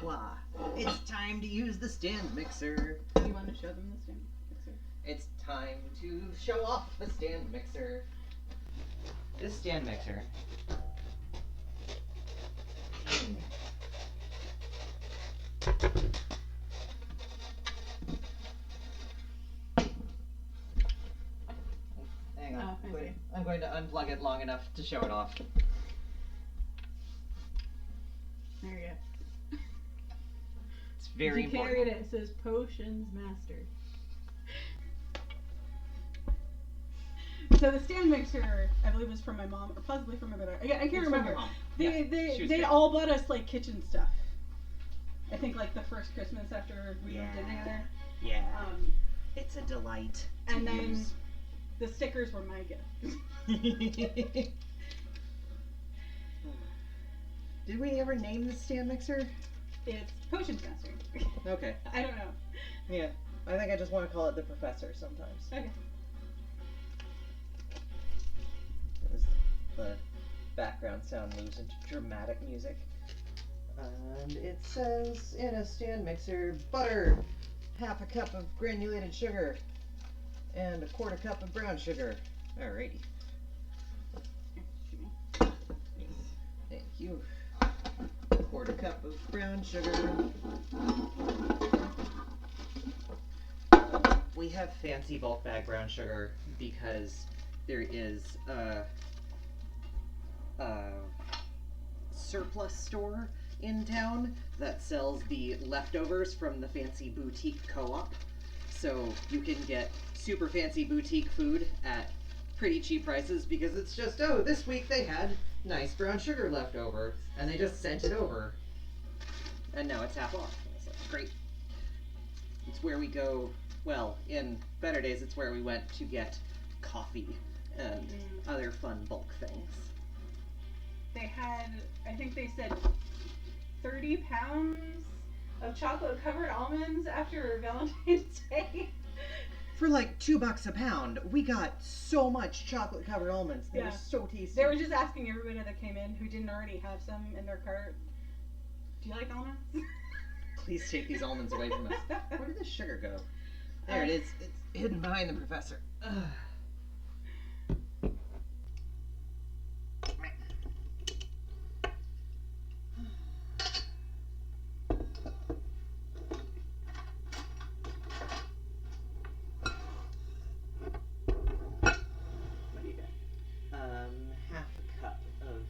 Voila. It's time to use the stand mixer. Do you want to show them the stand mixer? It's time to show off the stand mixer. This stand mixer. Hang on. Oh, I see. I'm going to unplug it long enough to show it off. There you go. It's very If you important. carried it, it says Potions Master. So the stand mixer, I believe, was from my mom, or possibly from my brother. I can't It's from remember. your mom. They Yeah, she was they great. all bought us like kitchen stuff, I think like the first Christmas after we moved in together. Yeah. It's a delight. And then the stickers were my gift. Did we ever name the stand mixer? It's Potions Master. Okay. I don't know. Yeah. I think I just want to call it the Professor sometimes. Okay. As the background sound moves into dramatic music. And it says in a stand mixer, butter, half a cup of granulated sugar, and a quarter cup of brown sugar. Alrighty. Thank you. Quarter cup of brown sugar. We have fancy bulk bag brown sugar because there is a surplus store in town that sells the leftovers from the fancy boutique co-op. So you can get super fancy boutique food at pretty cheap prices because it's just, oh, this week they had nice brown sugar left over and they just sent it over. And now it's half off. It's like, great. It's where we go, well, in better days it's where we went to get coffee and other fun bulk things. They had, I think they said 30 pounds of chocolate covered almonds after Valentine's Day. For like $2 a pound, we got so much chocolate covered almonds. They were so tasty. They were just asking everybody that came in who didn't already have some in their cart, do you like almonds? Please take these almonds away from us. Where did the sugar go? There it is. It's hidden behind the Professor. Ugh. Half a cup of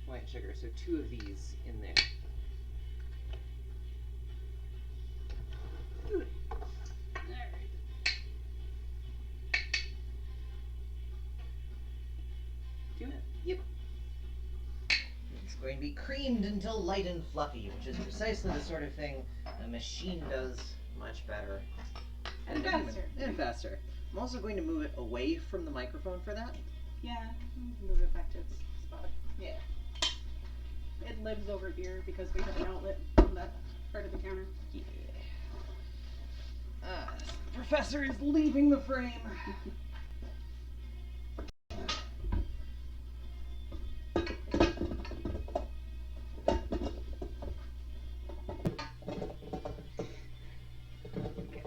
white sugar, so 2 of these in there. Good. Alright. 2? Yep. It's going to be creamed until light and fluffy, which is precisely the sort of thing a machine does much better. And faster. And faster. I'm also going to move it away from the microphone for that. Yeah, move it back to its spot. Yeah. It lives over here because we have an outlet on that part of the counter. Yeah. The Professor is leaving the frame.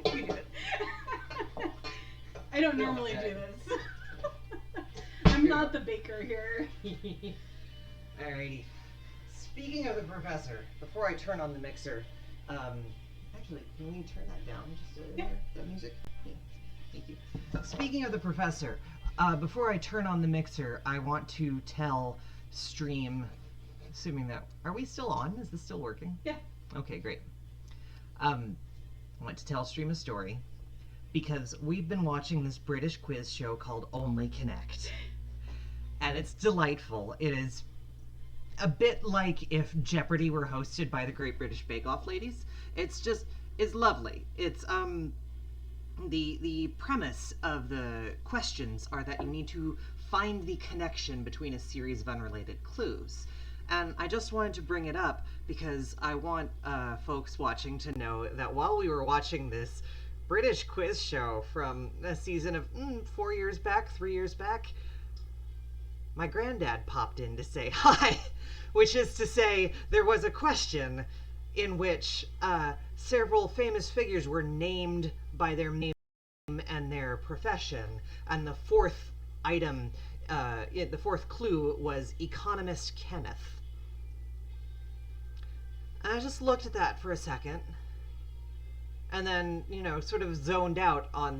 You do it. I don't normally do this. I'm not the baker here. Alrighty. Speaking of the Professor, before I turn on the mixer, actually, can we turn that down just a bit? That music? Yeah. Thank you. Speaking of the Professor, before I turn on the mixer, I want to tell Stream, assuming that, are we still on? Is this still working? Yeah. Okay, great. I want to tell Stream a story because we've been watching this British quiz show called Only Connect. And it's delightful. It is a bit like if Jeopardy were hosted by the Great British Bake Off ladies. It's lovely. It's the premise of the questions are that you need to find the connection between a series of unrelated clues. And I just wanted to bring it up because I want folks watching to know that while we were watching this British quiz show from a season of 4 years back, 3 years back, my granddad popped in to say hi, which is to say there was a question in which several famous figures were named by their name and their profession, and the fourth item, the fourth clue was economist Kenneth. And I just looked at that for a second, and then, sort of zoned out on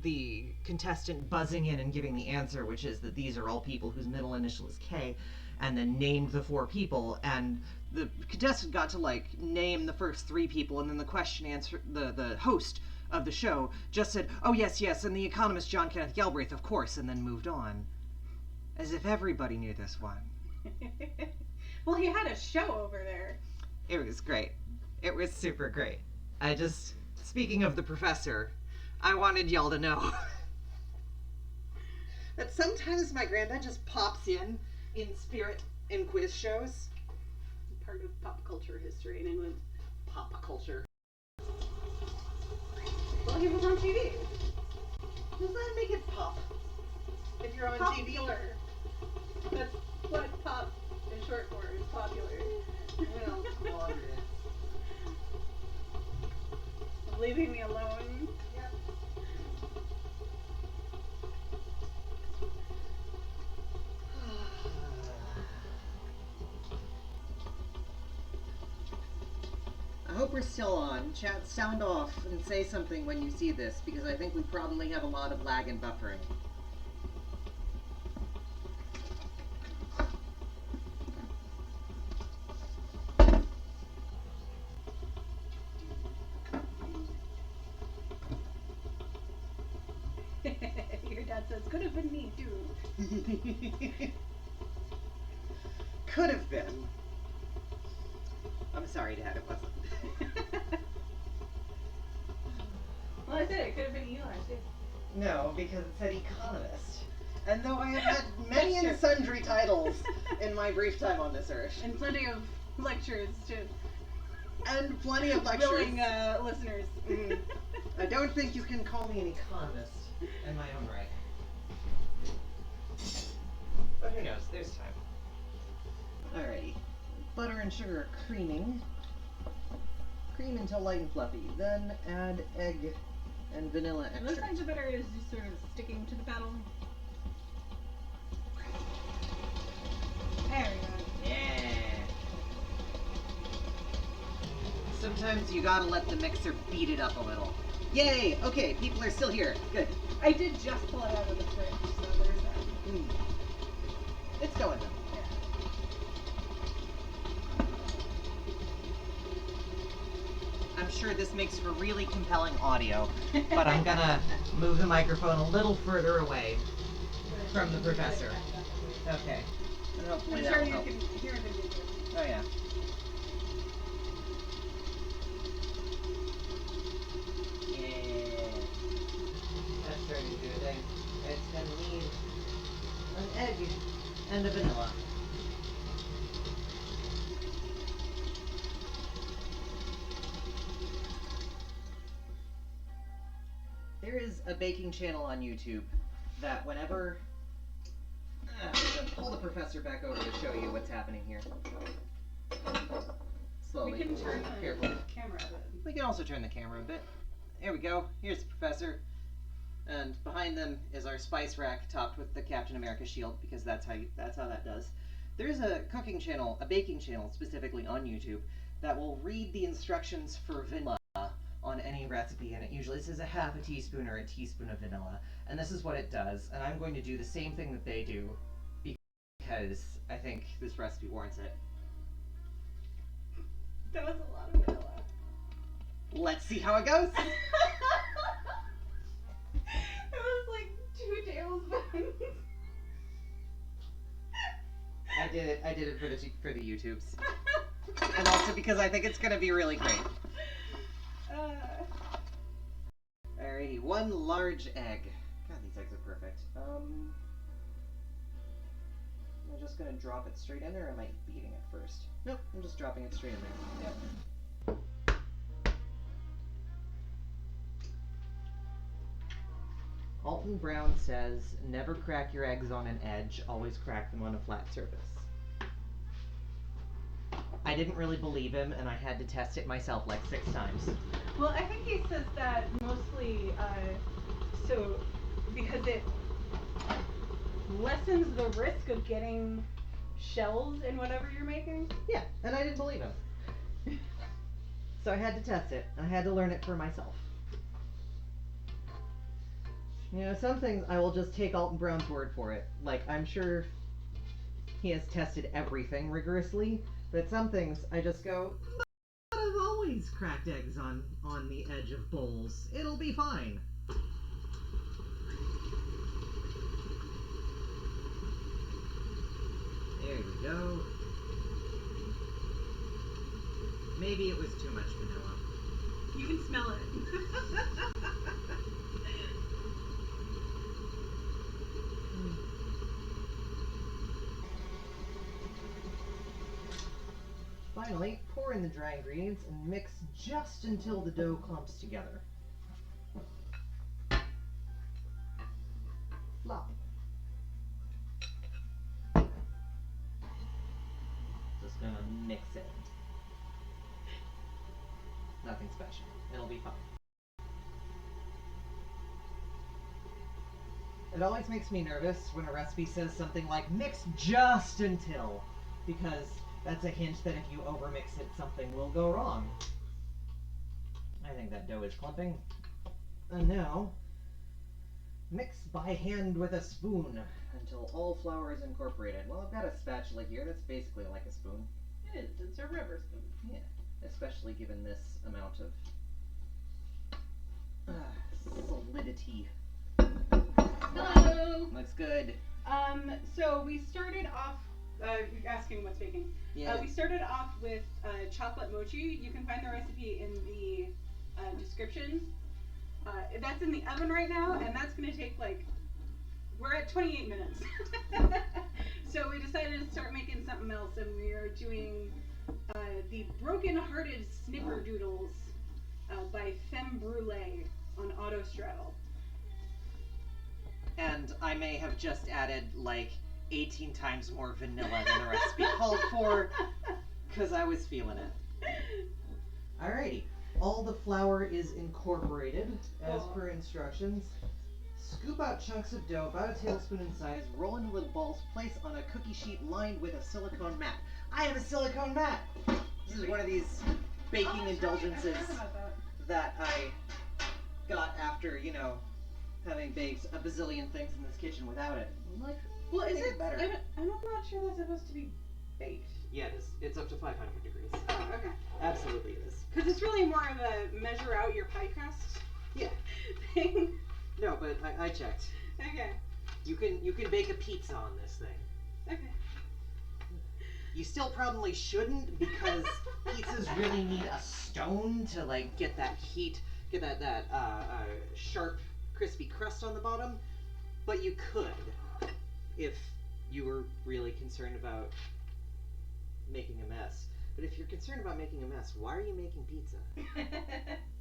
the contestant buzzing in and giving the answer, which is that these are all people whose middle initial is K, and then named the 4 people, and the contestant got to name the first 3 people, and then the question answer, the host of the show just said, oh yes, and the economist John Kenneth Galbraith, of course, and then moved on. As if everybody knew this one. Well, he had a show over there. It was great. It was super great. Speaking of the professor, I wanted y'all to know that sometimes my granddad just pops in spirit in quiz shows. Part of pop culture history in England. Pop culture. Well, he was on TV. Does that make it pop? If you're on Popular. That's what pop is short for, is popular. Well, come on. Leaving me alone. Yep. I hope we're still on. Chat, sound off and say something when you see this, because I think we probably have a lot of lag and buffering. Your dad says, could have been me too. Could have been. I'm sorry, Dad, it wasn't. Well, I said it could have been Eli too. No, because it said economist. And though I have had many That's and true. sundry titles in my brief time on this earth, And plenty of lectures to and plenty of lectures, willing listeners. I don't think you can call me an economist in my own right. But who knows? There's time. Alrighty. Butter and sugar are creaming. Cream until light and fluffy. Then add egg and vanilla Most extract. times the butter is just sort of sticking to the paddle. There we go. Yeah. Sometimes you gotta let the mixer beat it up a little. Yay! Okay, people are still here. Good. I did just pull it out of the fridge, so there's that. Mm. It's going though. I'm sure this makes for really compelling audio, but I'm gonna move the microphone a little further away from the professor. Okay. And hopefully I'm that sure will you help. can hear the music. Oh yeah. Yeah. That's starting to do a thing. It's gonna need an egg and a vanilla. There is a baking channel on YouTube that whenever... I'm gonna pull the professor back over to show you what's happening here. Slowly. We can turn the Careful. camera a bit. We can also turn the camera a bit. There we go. Here's the professor. And behind them is our spice rack topped with the Captain America shield, because that's how that does. There's a cooking channel, a baking channel specifically on YouTube, that will read the instructions for vanilla on any recipe, and it usually says a half a teaspoon or a teaspoon of vanilla. And this is what it does, and I'm going to do the same thing that they do, because I think this recipe warrants it. That was a lot of vanilla. Let's see how it goes. It was like 2 tablespoons. I did it for the YouTubes, and also because I think it's gonna be really great. Alrighty, 1 large egg. God, these eggs are perfect. Am I just gonna drop it straight in there, or am I beating it first? Nope, I'm just dropping it straight in there. Yep. Alton Brown says, never crack your eggs on an edge, always crack them on a flat surface. I didn't really believe him, and I had to test it myself like 6 times. Well, I think he says that mostly so because it lessens the risk of getting shells in whatever you're making. Yeah, and I didn't believe him. So I had to test it. I had to learn it for myself. You know, some things I will just take Alton Brown's word for it. Like, I'm sure he has tested everything rigorously, but some things I just go, but I've always cracked eggs on the edge of bowls. It'll be fine. There we go. Maybe it was too much vanilla. You can smell it. Finally, pour in the dry ingredients and mix just until the dough clumps together. Flop. Just gonna mix it. Nothing special. It'll be fine. It always makes me nervous when a recipe says something like mix just until, because that's a hint that if you overmix it, something will go wrong. I think that dough is clumping. And now, mix by hand with a spoon until all flour is incorporated. Well, I've got a spatula here that's basically like a spoon. It is. It's a rubber spoon. Yeah, especially given this amount of solidity. Hello. Looks good. So we started off asking what's baking. Yeah. We started off with chocolate mochi. You can find the recipe in the description. That's in the oven right now, and that's going to take we're at 28 minutes. So we decided to start making something else, and we are doing the Broken-Hearted Snickerdoodles by Femme Brulee on Autostraddle. And I may have just added 18 times more vanilla than the recipe called for, because I was feeling it. Alrighty. All the flour is incorporated as per instructions. Scoop out chunks of dough about a tablespoon in size, roll into little balls, place on a cookie sheet lined with a silicone mat. I have a silicone mat! This is one of these baking indulgences that I got after, having baked a bazillion things in this kitchen without it. Well, is it better? I'm not sure that's supposed to be baked. Yeah, it is. It's up to 500 degrees. Oh, okay. Absolutely it is. Because it's really more of a measure out your pie crust Yeah. thing. No, but I checked. Okay. You can bake a pizza on this thing. Okay. You still probably shouldn't, because pizzas really need a stone to get that heat, get that sharp, crispy crust on the bottom. But you could, if you were really concerned about making a mess. But if you're concerned about making a mess, why are you making pizza?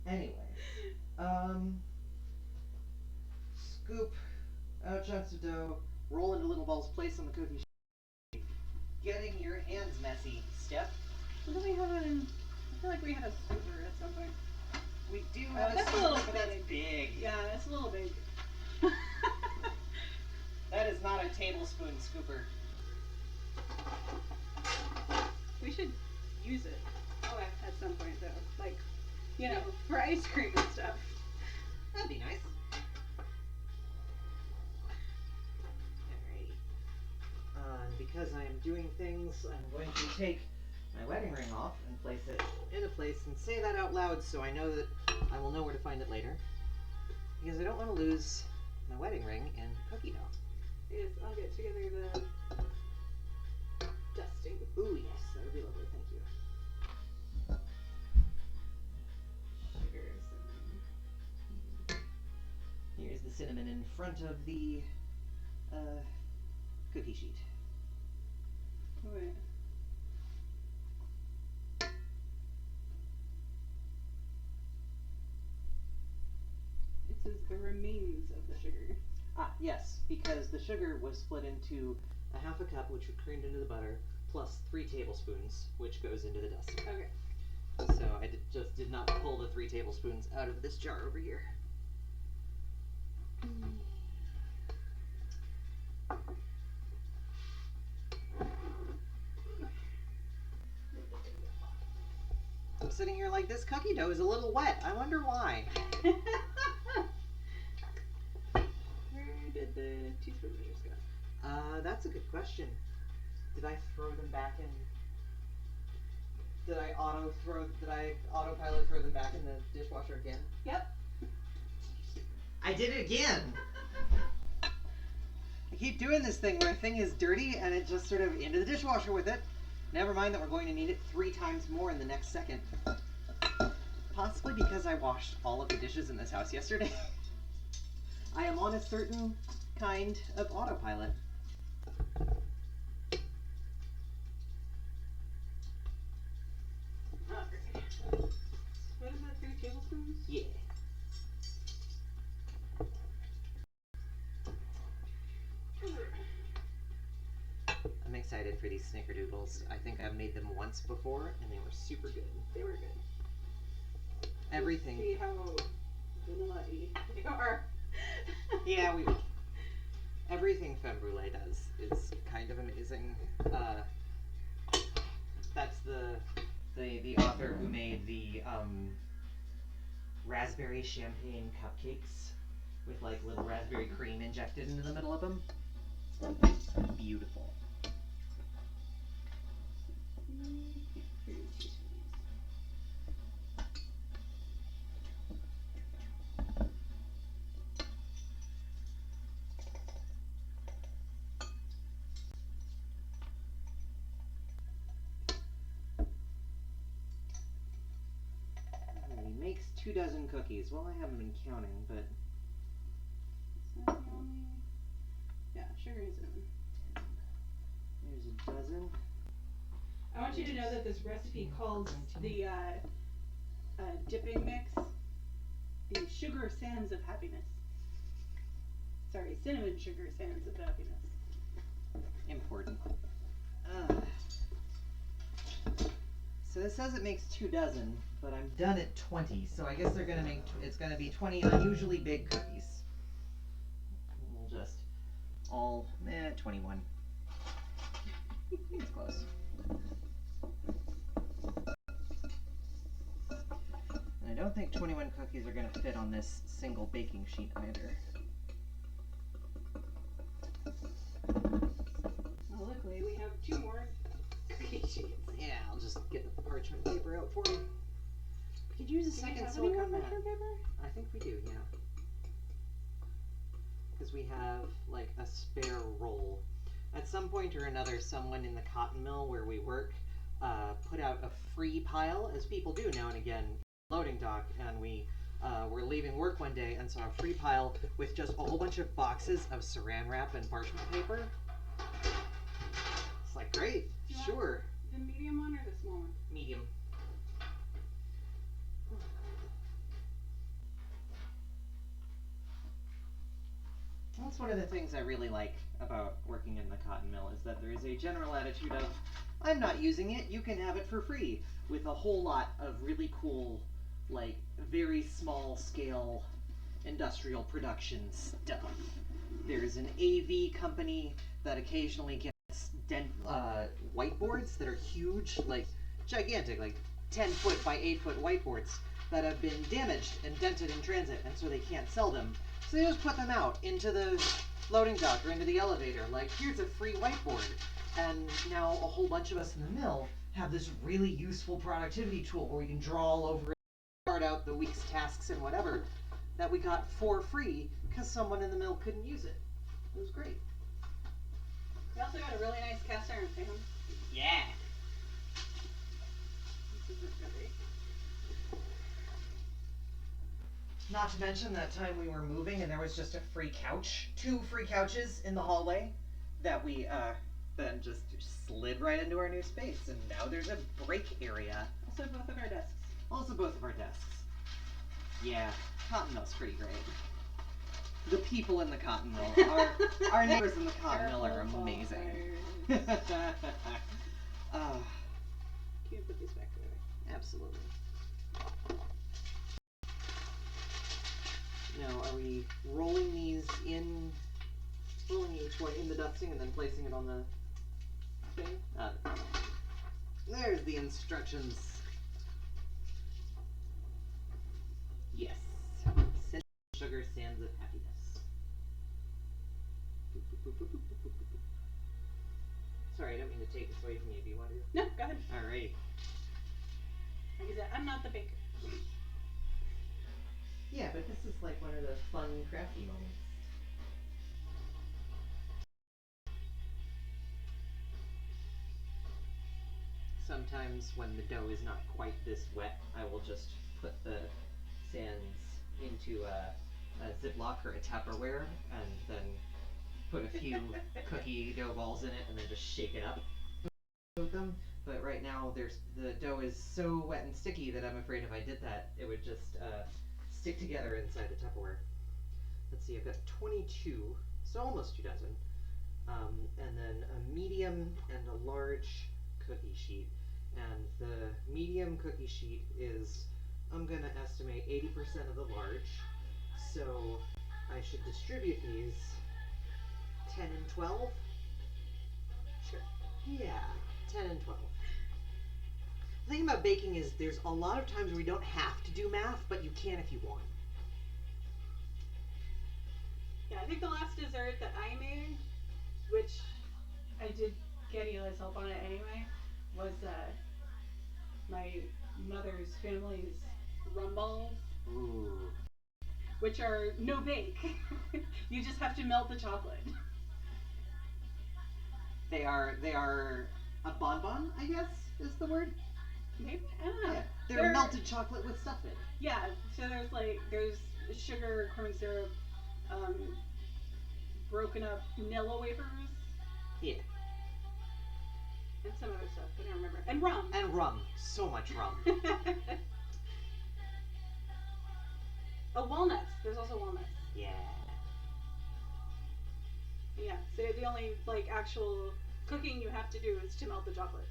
Anyway, scoop out chunks of dough, roll into little balls, place on the cookie sheet. Getting your hands messy step. What do we have in? I feel like we had a scooper at some point. We do have that's a a little but that's big. Yeah, that's a little big. That is not a tablespoon scooper. We should use it at some point, though. For ice cream and stuff. That'd be nice. Alrighty. And because I am doing things, I'm going to take my wedding ring off and place it into place and say that out loud so I know that I will know where to find it later. Because I don't want to lose my wedding ring in cookie dough. Yes, I'll get together the dusting. Ooh, yes, that would be lovely. Thank you. Sugar, cinnamon. Here's the cinnamon in front of the cookie sheet. Wait. It says the remains of the sugar. Ah, yes, because the sugar was split into a half a cup, which was creamed into the butter, plus 3 tablespoons, which goes into the dust. Okay. So I just did not pull the 3 tablespoons out of this jar over here. I'm sitting here like, this cookie dough is a little wet. I wonder why. Where did the teaspoon measures go? That's a good question. Did I throw them back in? Did I autopilot throw them back in the dishwasher again? Yep. I did it again. I keep doing this thing where a thing is dirty and it just sort of into the dishwasher with it. Never mind that we're going to need it 3 times more in the next second. Possibly because I washed all of the dishes in this house yesterday. I am on a certain kind of autopilot. Okay. What is that, 3 tablespoons? Yeah. I'm excited for these snickerdoodles. I think I've made them once before and they were super good. They were good. Everything. See how vanilla-y they are. Yeah, we will. Everything Femme Brulee does is kind of amazing. That's the author who made the raspberry champagne cupcakes with like little raspberry cream injected into the middle of them. Beautiful. He makes 2 dozen cookies. Well, I haven't been counting, but Is that the only? Yeah, sugar and cinnamon. there's a dozen. I want you to know that this recipe calls the dipping mix the sugar sands of happiness. Sorry, cinnamon sugar sands of happiness. Important. So this says it makes 2 dozen, but I'm done at 20, so I guess they're gonna make, it's gonna be 20 unusually big cookies. We'll just 21. It's close. And I don't think 21 cookies are gonna fit on this single baking sheet either. Well, luckily we have 2 more cookie sheets. Yeah, I'll just get the parchment paper out for you. We could use a second have silicone any more mat. parchment paper? I think we do, yeah. Because we have like a spare roll. At some point or another, someone in the cotton mill where we work put out a free pile, as people do now and again, loading dock, and we were leaving work one day and saw a free pile with just a whole bunch of boxes of saran wrap and parchment paper. It's like, great, sure. The medium one or the small one? Medium. That's one of the things I really like about working in the cotton mill is that there is a general attitude of, I'm not using it, you can have it for free, with a whole lot of really cool, like, very small scale industrial production stuff. There's an AV company that occasionally gets whiteboards that are huge, like gigantic, like 10-foot by 8-foot whiteboards that have been damaged and dented in transit, and so they can't sell them. So they just put them out into the loading dock or into the elevator, like, here's a free whiteboard. And now a whole bunch of us in the mill have this really useful productivity tool where we can draw all over it, chart out the week's tasks and whatever, that we got for free because someone in the mill couldn't use it. It was great. We also got a really nice cast iron pan. Yeah. This isn't really. Not to mention that time we were moving and there was just a free couch, 2 free couches in the hallway that we then just slid right into our new space, and now there's a break area. Also both of our desks. Also both of our desks. Yeah, cotton mill's pretty great. The people in the cotton mill, our neighbors in the cotton mill are amazing. Can you put these back there? Absolutely. Now, are we rolling these in, rolling each one in the dusting and then placing it on the thing? There's the instructions. Yes. Sugar sands of happiness. Sorry, I don't mean to take this away from you. Do you want to? No, go ahead. Alrighty. Like I said, I'm not the baker. Yeah, but this is like one of the fun, crafty moments. sometimes when the dough is not quite this wet, I will just put the sands into a Ziploc or a Tupperware and then put a few cookie dough balls in it and then just shake it up with them. But right now, the dough is so wet and sticky that I'm afraid if I did that, it would just stick together inside the Tupperware. Let's see, I've got 22, so almost 2 dozen. And then a medium and a large cookie sheet. And the medium cookie sheet is, I'm gonna estimate 80% of the large. So I should distribute these 10 and 12. Sure. Yeah, 10 and 12. The thing about baking is there's a lot of times where you don't have to do math, but you can if you want. Yeah, I think the last dessert that I made, which I did get Eli's help on it anyway, was my mother's family's rum balls. Ooh. Which are no bake. You just have to melt the chocolate. They are a bonbon, I guess, is the word. Maybe, I don't know. Yeah, they're melted chocolate with stuff in it. Yeah, so there's sugar, corn syrup, broken up Nilla wafers. Yeah. And some other stuff, I don't remember. And rum. And rum. So much rum. Oh, walnuts. There's also walnuts. Yeah. Yeah, so the only actual cooking you have to do is to melt the chocolate.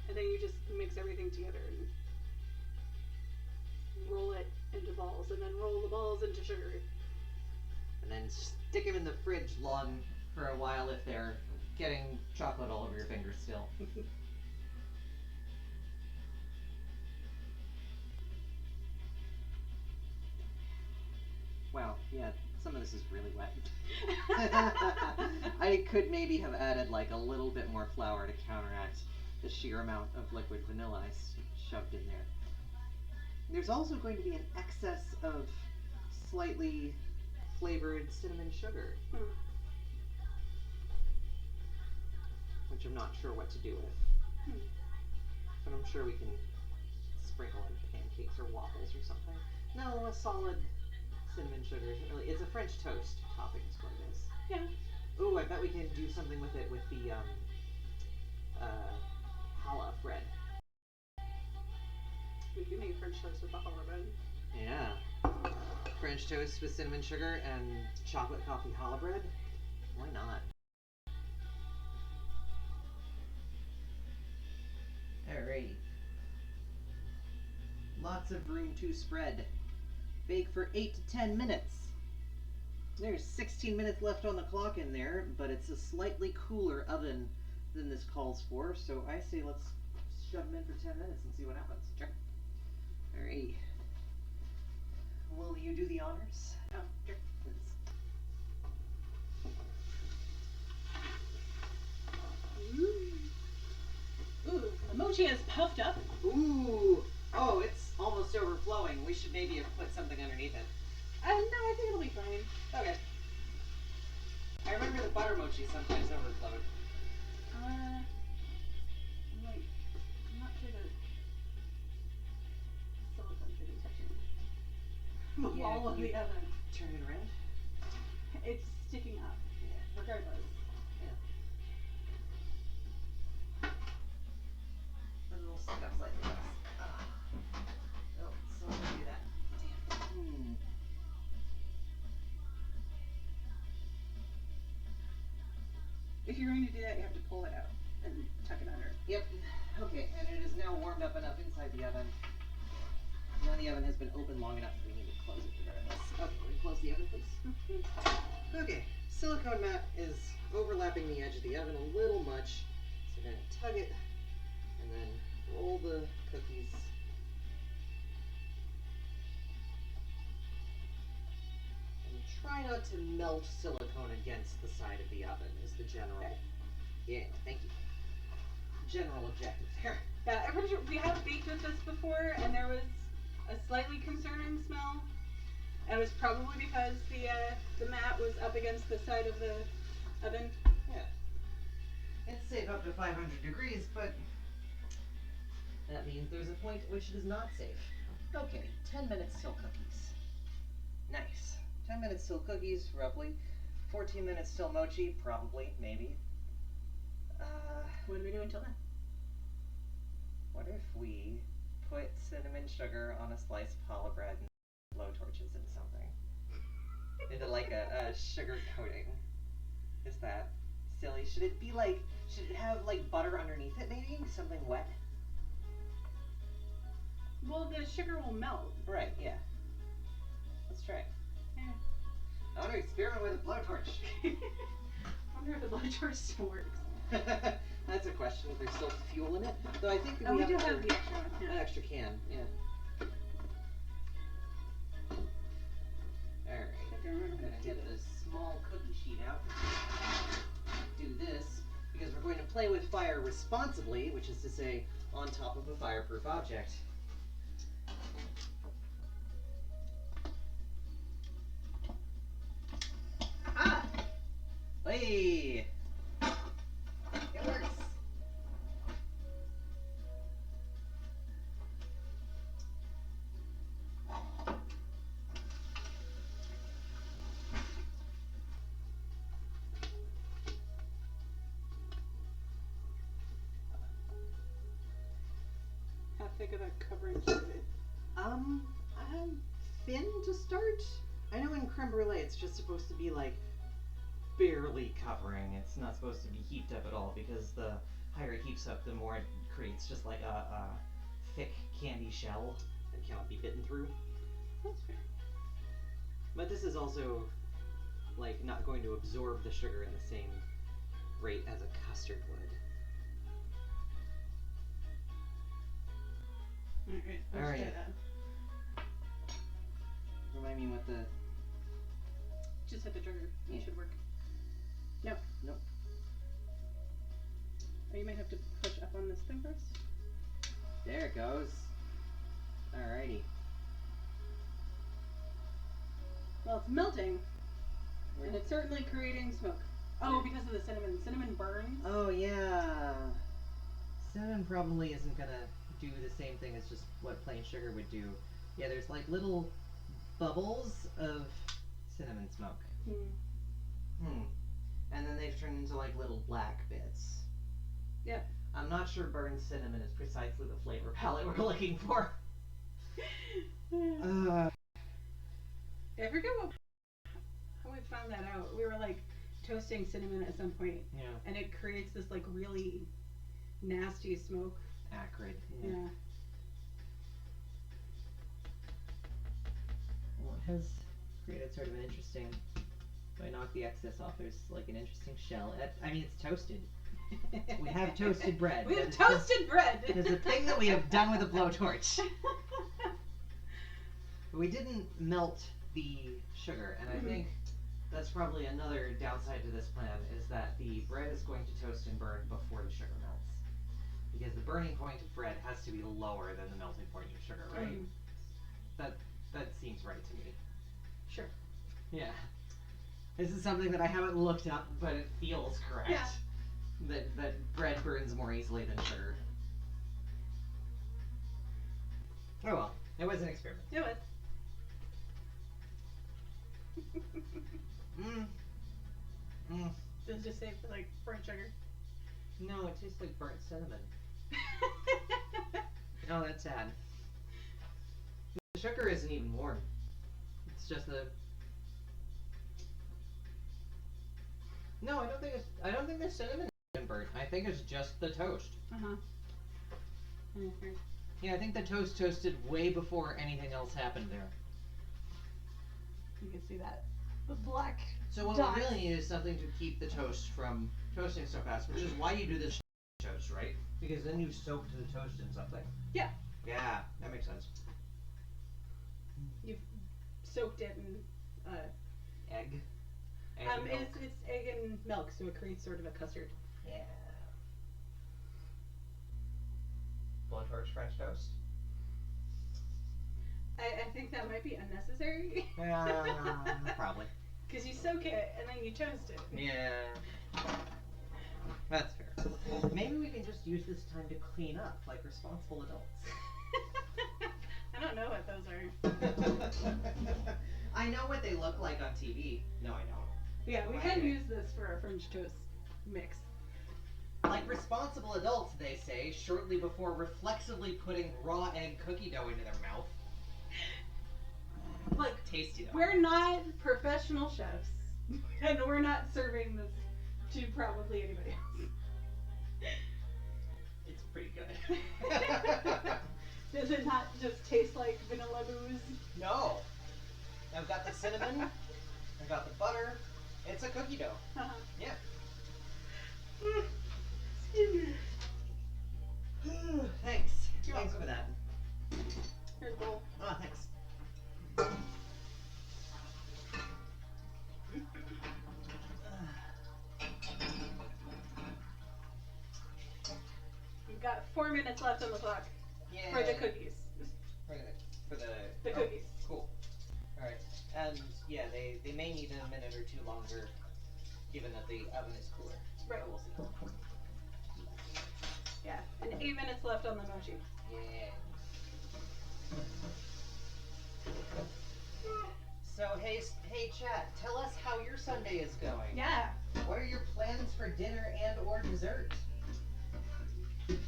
And then you just mix everything together and roll it into balls, and then roll the balls into sugar. And then stick them in the fridge long for a while if they're getting chocolate all over your fingers still. Wow, yeah, some of this is really wet. I could maybe have added like a little bit more flour to counteract the sheer amount of liquid vanilla I shoved in there. There's also going to be an excess of slightly flavored cinnamon sugar, which I'm not sure what to do with. But I'm sure we can sprinkle in pancakes or waffles or something. No, a solid cinnamon sugar isn't really. It's a French toast topping is what it is. Yeah. Ooh, I bet we can do something with it with the challah bread. We can make French toast with the challah bread. Yeah. French toast with cinnamon sugar and chocolate coffee challah bread. Why not? Alrighty. Lots of room to spread. Bake for 8 to 10 minutes. There's 16 minutes left on the clock in there, but it's a slightly cooler oven than this calls for, so I say let's shove them in for 10 minutes and see what happens. Sure. Alright. Will you do the honors? Oh, sure. Ooh, the mochi is puffed up. Ooh. Oh, it's almost overflowing. We should maybe have put something underneath it. No, I think it'll be fine. Okay. I remember the butter mochi sometimes overflowed. I'm not sure the silicone should be touching the wall of the oven. Turn it around. It's sticking up. Yeah. Regardless. Yeah. A little stuck up like this. Oh, so I'm gonna do that. Damn. If you're going to do that, you have to pull it out and tuck it under. Yep. Okay, and it is now warmed up enough inside the oven. Now the oven has been open long enough that we need to close it regardless. Okay, we close the oven, please. Okay, silicone mat is overlapping the edge of the oven a little much, so we're going to tug it and then roll the cookies. And try not to melt silicone against the side of the oven is the general. Yeah, thank you. General objective there. Yeah, I'm pretty sure we have baked with this before, and there was a slightly concerning smell. And it was probably because the mat was up against the side of the oven. Yeah. It's safe up to 500 degrees, but That means there's a point at which it is not safe. Okay, 10 minutes till cookies. Nice. 10 minutes till cookies, roughly. 14 minutes till mochi, probably, maybe. What do we do until then? What if we put cinnamon sugar on a slice of challah bread and blow torches into something? Into like a sugar coating. Is that silly? Should it be like, should it have like butter underneath it maybe? Something wet? Well, the sugar will melt. Right, yeah. Let's try it. Yeah. I want to experiment with a blowtorch. I wonder if the blowtorch still works. That's a question. There's still fuel in it. Though I think that we we do have have the extra one. an Yeah. extra can, yeah. Alright. I'm gonna get this small cookie sheet out. Do this because we're going to play with fire responsibly, which is to say on top of a fireproof object. Aha! Hey! It works! How thick of a coverage is it? Thin to start. I know in creme brulee it's just supposed to be like barely covering. It's not supposed to be heaped up at all because the higher it heaps up, the more it creates just like a thick candy shell that cannot be bitten through. That's fair. But this is also like not going to absorb the sugar in the same rate as a custard would. Alright. Alright. Remind me what the... Just hit the trigger. Yeah. It should work. No. Nope. Oh, you might have to push up on this thing first. There it goes. Alrighty. Well, it's melting. And it's certainly creating smoke. Oh, because of the cinnamon. Cinnamon burns. Oh yeah. Cinnamon probably isn't gonna do the same thing as just what plain sugar would do. Yeah, there's like little bubbles of cinnamon smoke. And then they've turned into like little black bits. Yeah. I'm not sure burned cinnamon is precisely the flavor palette we're looking for. I forget how we found that out. We were like toasting cinnamon at some point. Yeah. And it creates this like really nasty smoke. Acrid. Yeah. Well, it has created sort of an interesting. If I knock the excess off, there's like an interesting shell. I mean, it's toasted. We have toasted bread. We have toasted bread. There's a thing that we have done with a blowtorch. We didn't melt the sugar, and I think that's probably another downside to this plan, is that the bread is going to toast and burn before the sugar melts. Because the burning point of bread has to be lower than the melting point of sugar, right? That seems right to me. Sure. Yeah. This is something that I haven't looked up, but it feels correct. Yeah. That bread burns more easily than sugar. Oh well, it was an experiment. It was. Does it just say like burnt sugar? No, it tastes like burnt cinnamon. Oh, that's sad. The sugar isn't even warm. It's just the. No, I don't think the cinnamon is burnt. I think it's just the toast. Yeah, I think the toast toasted way before anything else happened there. You can see that. The black. So what dots. we really need is something to keep the toast from toasting so fast, which is why you do this toast, right? Because then you soak the toast in something. Yeah. Yeah, that makes sense. You've soaked it in Egg. it's egg and milk, so it creates sort of a custard. Yeah. Blowtorch French toast. I think that might be unnecessary. Probably. Because you soak it and then you toast it. Yeah. That's fair. Maybe we can just use this time to clean up like responsible adults. I don't know what those are. I know what they look like on TV. No, I don't. Yeah, we can use this for our French toast mix. Like responsible adults, they say, shortly before reflexively putting raw egg cookie dough into their mouth. Like, tasty though. We're not professional chefs, and we're not serving this to probably anybody else. It's pretty good. Does it not just taste like vanilla booze? No. I've got the cinnamon. I've got the butter. It's a cookie dough. Uh-huh. Yeah. Excuse me. Thanks. You're Thanks welcome. for that. Here's a bowl. Oh, thanks. We've got 4 minutes left on the clock Yeah. for the cookies. For the cookies. Cool. All right. And yeah, they may need a minute or two longer, given that the oven is cooler. Right. But we'll see. Yeah, and 8 minutes left on the mochi. Yeah. So hey chat, tell us how your Sunday is going. Yeah. What are your plans for dinner and or dessert? Do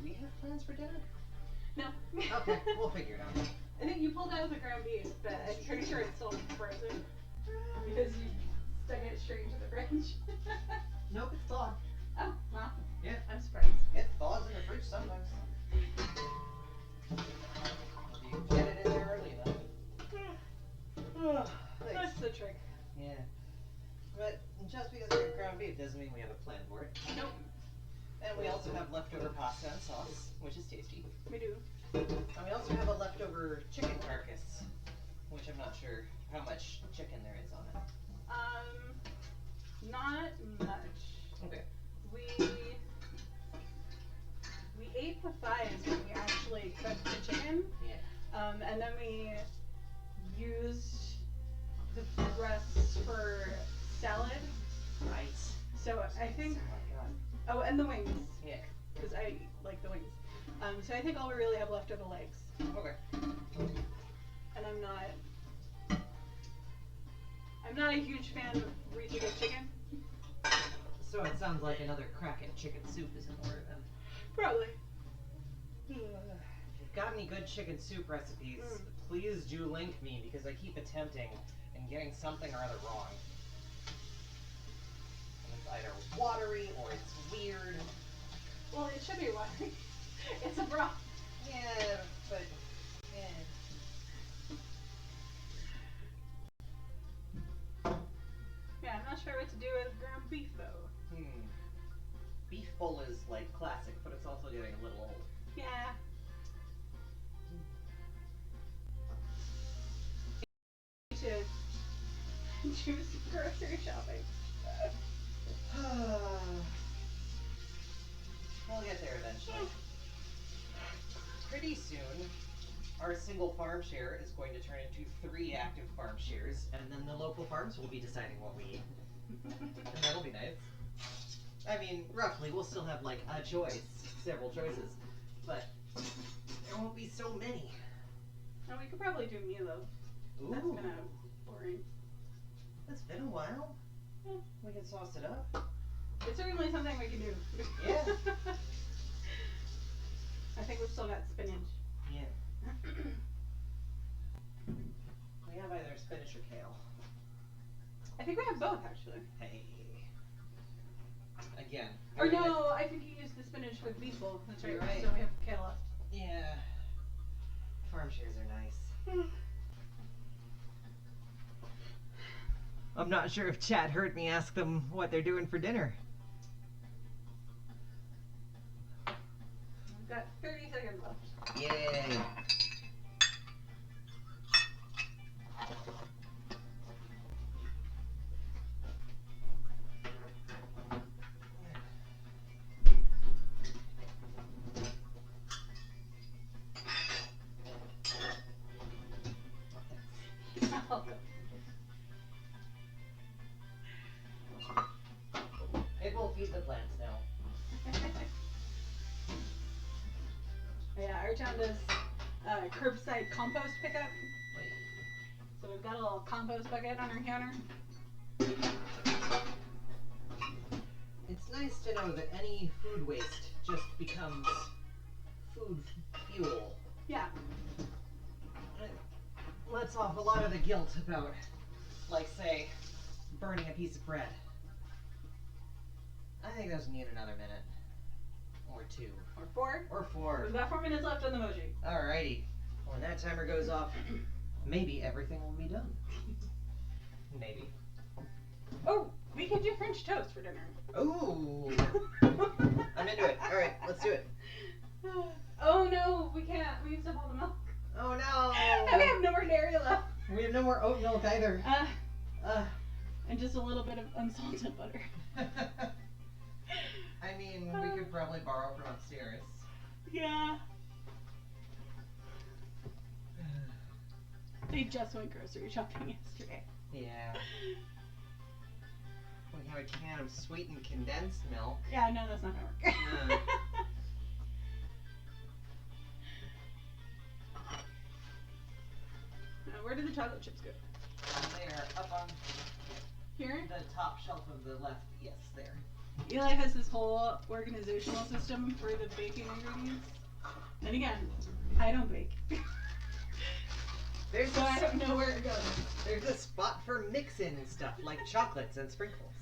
we have plans for dinner? No. Okay, we'll figure it out. I think you pulled out the ground beef, but I'm pretty sure it's still frozen because you stuck it straight into the fridge. Nope, it's thawed. Oh, well. Yeah. I'm surprised. It thaws in the fridge sometimes. If you get it in there early enough. Thanks. That's the trick. Yeah. But just because we have ground beef doesn't mean we have a plan for it. Nope. And we also have leftover pasta and sauce, which is tasty. We do. And we also have a leftover chicken carcass, which I'm not sure how much chicken there is on it. Not much. Okay. We ate the thighs when we actually cooked the chicken. Yeah. And then we used the breasts for salad. Right. So I think. Oh my god. Oh, and the wings, Yeah. because I like the wings. So I think all we really have left are the legs. Okay. And I'm not a huge fan of reheated chicken. So it sounds like another crack at chicken soup is in order then. Probably. If you've got any good chicken soup recipes, please do link me because I keep attempting and getting something or other wrong. And it's either watery or it's weird. Well, it should be watery. It's a broth. Yeah, but Yeah, I'm not sure what to do with ground beef though. Beef bowl is like classic, but it's also getting a little old. Yeah. We should do some grocery shopping. We'll get there eventually. Pretty soon, our single farm share is going to turn into 3 active farm shares, and then the local farms will be deciding what we eat. And that'll be nice. I mean, roughly, we'll still have like a choice, several choices, but there won't be so many. No, we could probably do Milo. Ooh, That's kind of boring. it's been a while. Yeah. We can sauce it up. It's certainly something we can do. Yeah. I think we've still got spinach. Yeah. We have either spinach or kale. I think we have both actually. Hey. Again. Or very no, I think you used the spinach with beef bowl. That's right. You're right. So we have kale left. Yeah. Farm shares are nice. I'm not sure if chat heard me ask them what they're doing for dinner. We've got 30 seconds left. Yay. I'll go. plants now. Yeah, our town does curbside compost pickup. So we've got a little compost bucket on our counter. It's nice to know that any food waste just becomes food fuel. Yeah. It lets off a lot of the guilt about, like, say, burning a piece of bread. I think those need another minute. Or 2. Or 4. Or 4. We've got 4 minutes left on the mochi. Alrighty. When that timer goes off, maybe everything will be done. Maybe. Oh, we could do French toast for dinner. Ooh. I'm into it. Alright, let's do it. Oh no, we can't. We used up all the milk. Oh no. And we have no more dairy left. We have no more oat milk either. And just a little bit of unsalted butter. I mean, we could probably borrow from upstairs. Yeah. They just went grocery shopping yesterday. Yeah. We have a can of sweetened condensed milk. Yeah, no, that's not gonna work. No. Where did the chocolate chips go? They are up on Here? the top shelf of the left. Yes, there. Eli has this whole organizational system for the baking ingredients. And again, I don't bake. So I don't know where it goes. There's a spot for mix-in stuff like chocolates and sprinkles.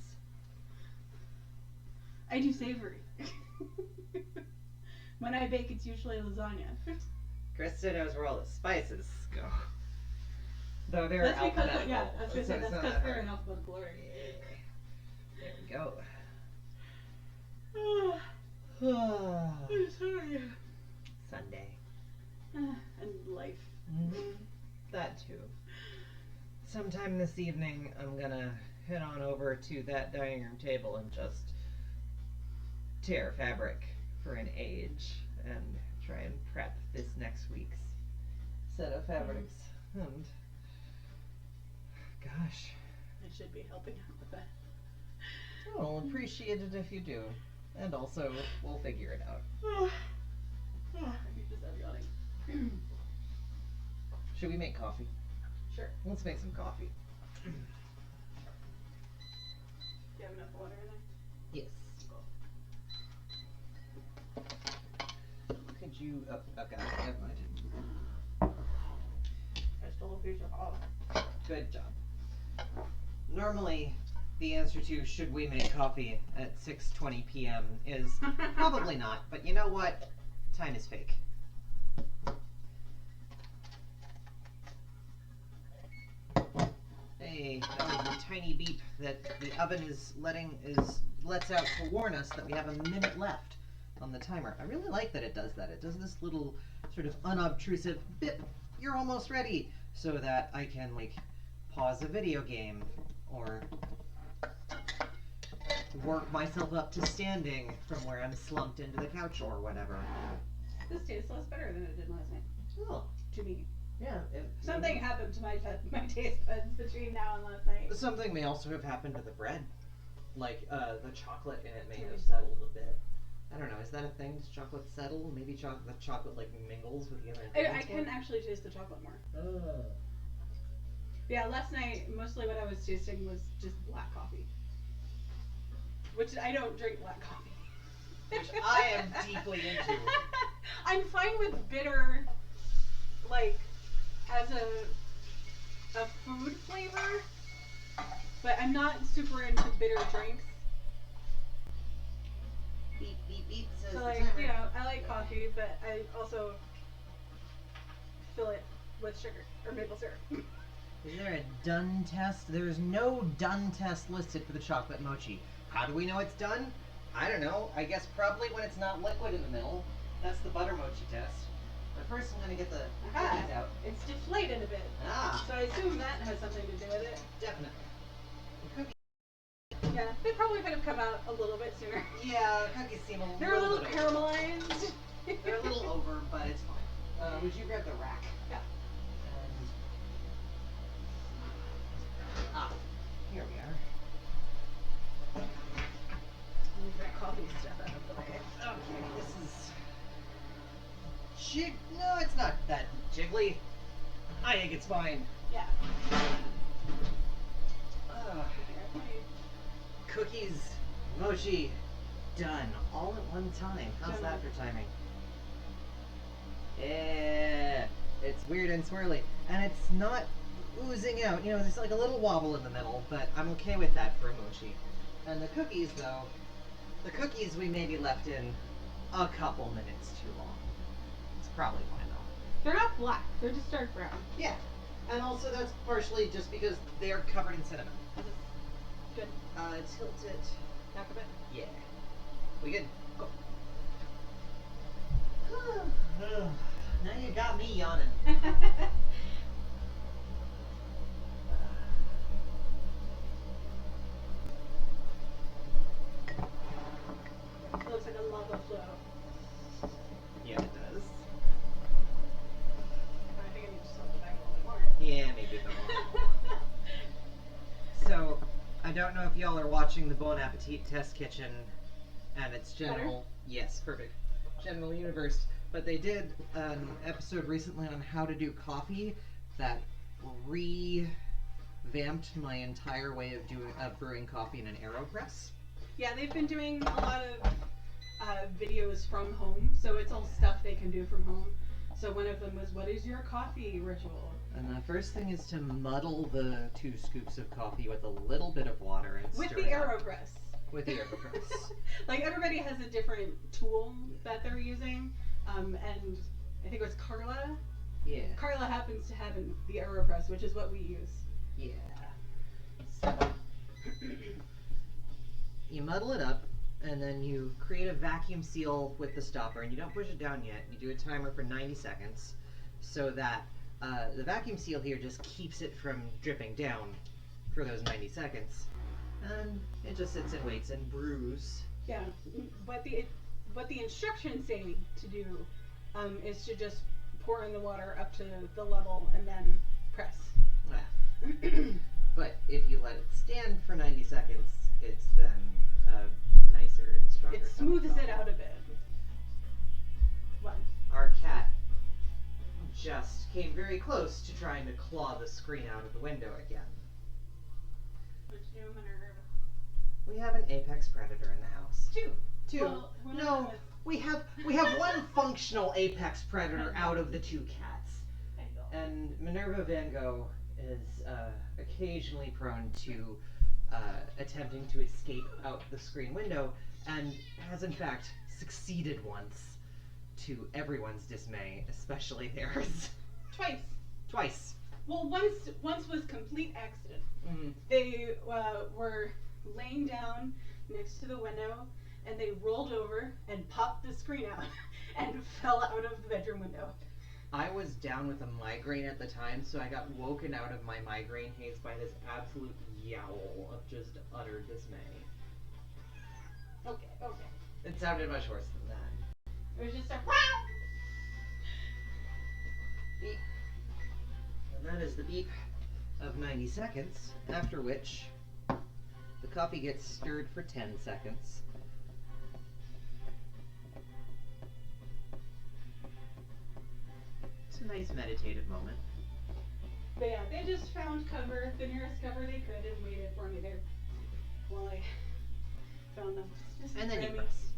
I do savory. When I bake, it's usually lasagna. Krista knows where all the spices go. Though they're That's because, alphabetical. yeah, I was gonna say, so that's it's because not they're hard. in alphabetical order. There we go. I'm sorry. Sunday. And life. That too. Sometime this evening, I'm gonna head on over to that dining room table and just tear fabric for an age and try and prep this next week's set of fabrics. And gosh, I should be helping out with that. I'll appreciate it if you do. And also, we'll figure it out. I think this is yawning. Should we make coffee? Sure. Let's make some coffee. Do you have enough water in there? Yes. Could you? Oh, okay, never mind. I stole a piece of olive. Good job. Normally, the answer to should we make coffee at 6:20 p.m. is probably not, but you know what? Time is fake. Hey, that was a tiny beep that the oven lets out to warn us that we have a minute left on the timer. I really like that it does that. It does this little sort of unobtrusive bip. You're almost ready, so that I can like pause a video game or work myself up to standing from where I'm slumped into the couch or whatever. This tastes less better than it did last night. Oh, To me. yeah. Something happened to my taste buds between now and last night. Something may also have happened to the bread. Like, the chocolate in it may have settled a bit. I don't know, is that a thing? Does chocolate settle? Maybe the chocolate, like, mingles with the other I ingredients can actually taste the chocolate more. more? Yeah, last night, mostly what I was tasting was just black coffee. Which I don't drink black coffee. Which I am deeply into. I'm fine with bitter, like, as a food flavor, but I'm not super into bitter drinks. Beep, beep, beep, says So, the like, timer. you know, I like coffee, but I also fill it with sugar or maple syrup. Is there a done test? There's no done test listed for the chocolate mochi. How do we know it's done? I don't know. I guess probably when it's not liquid in the middle. That's the butter mochi test. But first I'm gonna get the cookies out. It's deflated a bit. Ah, So I assume that has something to do with it. definitely. The cookies, Yeah, they probably could have come out a little bit sooner. yeah, the cookies seem a They're a little bit caramelized. They're a little over, but it's fine. Would you grab the rack? Yeah. And, here we are. No, it's not that jiggly. I think it's fine. Yeah. Ugh. Cookies, mochi, done. All at one time. How's that for timing? Yeah. It's weird and swirly. And it's not oozing out. You know, there's like a little wobble in the middle, but I'm okay with that for a mochi. And the cookies, though, the cookies we maybe left in a couple minutes too long. It's probably fine, though. They're not black. They're just dark brown. Yeah. And also that's partially just because they're covered in cinnamon. Good. Tilt it back a bit. Yeah. We good? Go. Now you got me yawning. It looks like a lava flow. Yeah, it does. I think I need to tilt it back a little bit more. Yeah, maybe a bit more. So, I don't know if y'all are watching the Bon Appetit Test Kitchen and its general... Better? Yes, perfect. General universe. But they did an episode recently on how to do coffee that revamped my entire way of brewing coffee in an AeroPress. Yeah, they've been doing a lot of videos from home, so it's all stuff they can do from home. So one of them was, what is your coffee ritual? And the first thing is to muddle the 2 scoops of coffee with a little bit of water and With stir the it up. AeroPress. With the AeroPress. Like everybody has a different tool that they're using, and I think it was Carla. Yeah. Carla happens to have the AeroPress, which is what we use. Yeah. So, you muddle it up, and then you create a vacuum seal with the stopper, and you don't push it down yet. You do a timer for 90 seconds, so that the vacuum seal here just keeps it from dripping down for those 90 seconds. And it just sits and waits and brews. Yeah, what the instructions say to do is to just pour in the water up to the level and then press. But if you let it stand for 90 seconds, it's then nicer and stronger. It smooths it out a bit. What? Our cat just came very close to trying to claw the screen out of the window again. What'd you do, Minerva? We have an apex predator in the house. 2. Two. Well, we're not No, gonna- we have one functional apex predator out of the 2 cats. And Minerva Van Gogh is occasionally prone to attempting to escape out the screen window, and has in fact succeeded once, to everyone's dismay, especially theirs. Twice. Well, once was complete accident. Mm-hmm. They were laying down next to the window, and they rolled over and popped the screen out and fell out of the bedroom window. I was down with a migraine at the time, so I got woken out of my migraine haze by this absolute yowl of just utter dismay. Okay. It sounded much worse than that. It was just a Beep. And that is the beep of 90 seconds, after which the coffee gets stirred for 10 seconds. It's a nice meditative moment. But yeah, they just found cover, the nearest cover they could, and waited for me there while I found them. This And is then you Remy. press.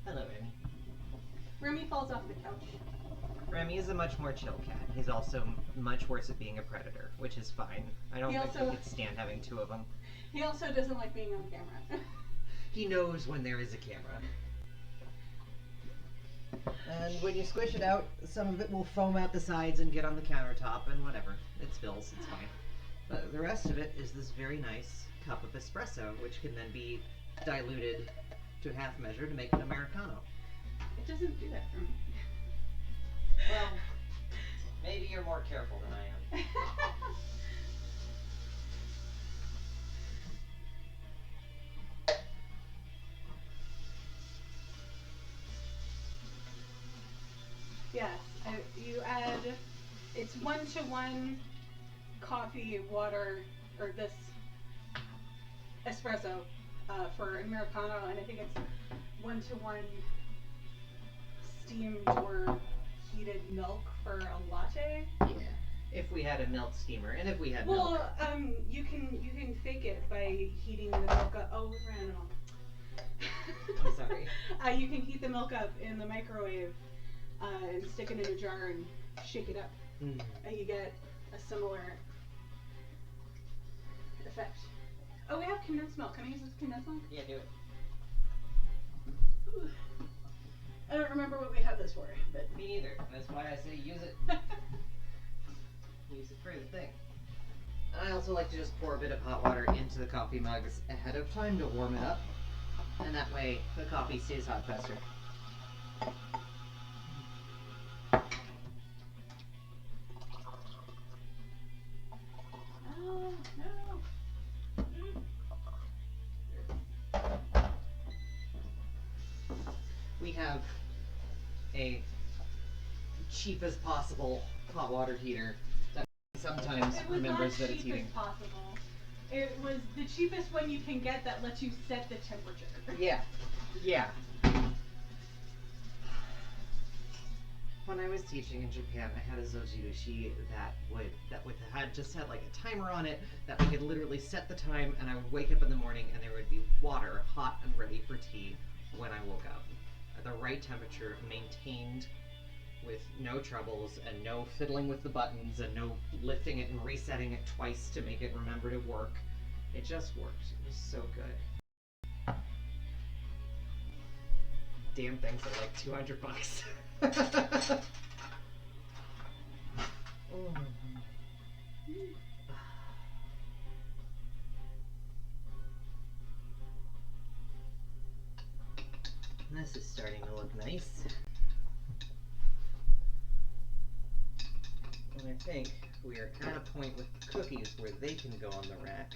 Hello, Remy. Remy falls off the couch. Remy is a much more chill cat. He's also much worse at being a predator, which is fine. I don't think he could stand having 2 of them. He also doesn't like being on camera. He knows when there is a camera. And when you squish it out, some of it will foam out the sides and get on the countertop and whatever. It spills, it's fine. But the rest of it is this very nice cup of espresso, which can then be diluted to half measure to make an Americano. It doesn't do that for me. Well, maybe you're more careful than I am. Yes, you add, it's 1-to-1 coffee, water, or this espresso for an Americano, and I think it's 1-to-1 steamed or heated milk for a latte. Yeah. If we had a milk steamer, and if we had milk. Well, you can fake it by heating the milk up. Oh, we're animal. I'm sorry. You can heat the milk up in the microwave and stick it in a jar and shake it up, and you get a similar effect. Oh, we have condensed milk. Can I use this condensed milk? Yeah, do it. Ooh. I don't remember what we had this for, but Me neither. That's why I say use it. Use it for the thing. I also like to just pour a bit of hot water into the coffee mugs ahead of time to warm it up, and that way the coffee stays hot faster. oh no. We have a cheap as possible hot water heater that sometimes It was remembers not that it's cheap heating. as possible. It was the cheapest one you can get that lets you set the temperature. Yeah. Yeah. When I was teaching in Japan, I had a zojirushi that had like a timer on it that we could literally set the time, and I would wake up in the morning and there would be water hot and ready for tea when I woke up. At the right temperature, maintained with no troubles and no fiddling with the buttons and no lifting it and resetting it twice to make it remember to work. It just worked. It was so good. Damn things are like $200. Oh. This is starting to look nice. And I think we're at a point with the cookies where they can go on the rack,